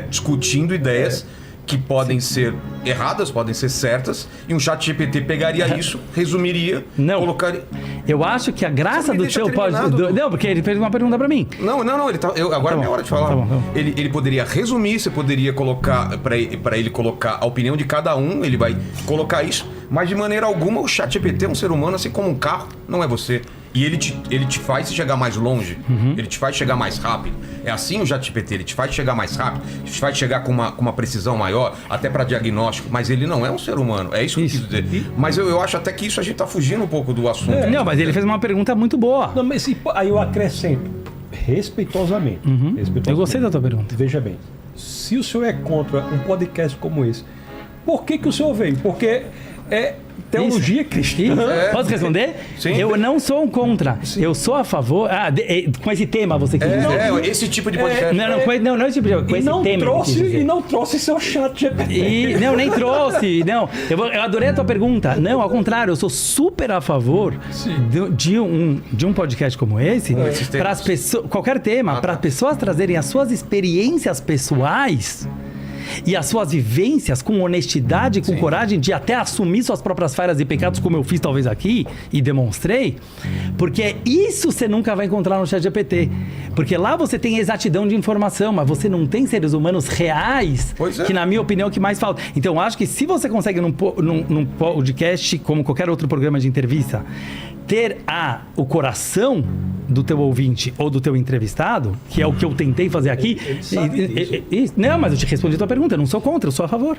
discutindo ideias que podem ser erradas, podem ser certas, e um ChatGPT pegaria isso, resumiria, colocaria... Eu acho que a graça do teu pode... Não, porque ele fez uma pergunta pra mim. Não, agora é minha hora de falar. Tá bom. Ele poderia resumir, você poderia colocar, para ele colocar a opinião de cada um, ele vai colocar isso, Mas de maneira alguma o ChatGPT é um ser humano, assim como um carro, não é você. E ele te faz chegar mais longe, ele te faz chegar mais rápido. É assim o ChatGPT, ele te faz chegar mais rápido, te faz chegar com uma precisão maior, até para diagnóstico, mas ele não é um ser humano, é isso que eu quis dizer. Mas eu acho até que isso a gente tá fugindo um pouco do assunto. Não, mas ele fez uma pergunta muito boa. Não, mas aí eu acrescento, respeitosamente. Eu gostei da tua pergunta. Veja bem, se o senhor é contra um podcast como esse, por que o senhor veio? Porque é teologia cristã. Posso responder? Sim. Eu não sou um contra. Sim. Eu sou a favor. Com esse tema, você quis dizer. Esse tipo de podcast. Não esse tipo de com esse tema. E não trouxe seu chat GPT. Não, nem trouxe. Não. Eu adorei a tua pergunta. Não, ao contrário, eu sou super a favor de um podcast como esse, para as pessoas, qualquer tema, para as pessoas trazerem as suas experiências pessoais e as suas vivências com honestidade, com coragem de até assumir suas próprias falhas e pecados, como eu fiz talvez aqui e demonstrei, porque isso você nunca vai encontrar no ChatGPT, porque lá você tem exatidão de informação, mas você não tem seres humanos reais, que na minha opinião é o que mais falta. Então eu acho que se você consegue num podcast, como qualquer outro programa de entrevista, ter o coração do teu ouvinte ou do teu entrevistado, que é o que eu tentei fazer aqui. Não, mas eu te respondi a tua pergunta, eu não sou contra, eu sou a favor.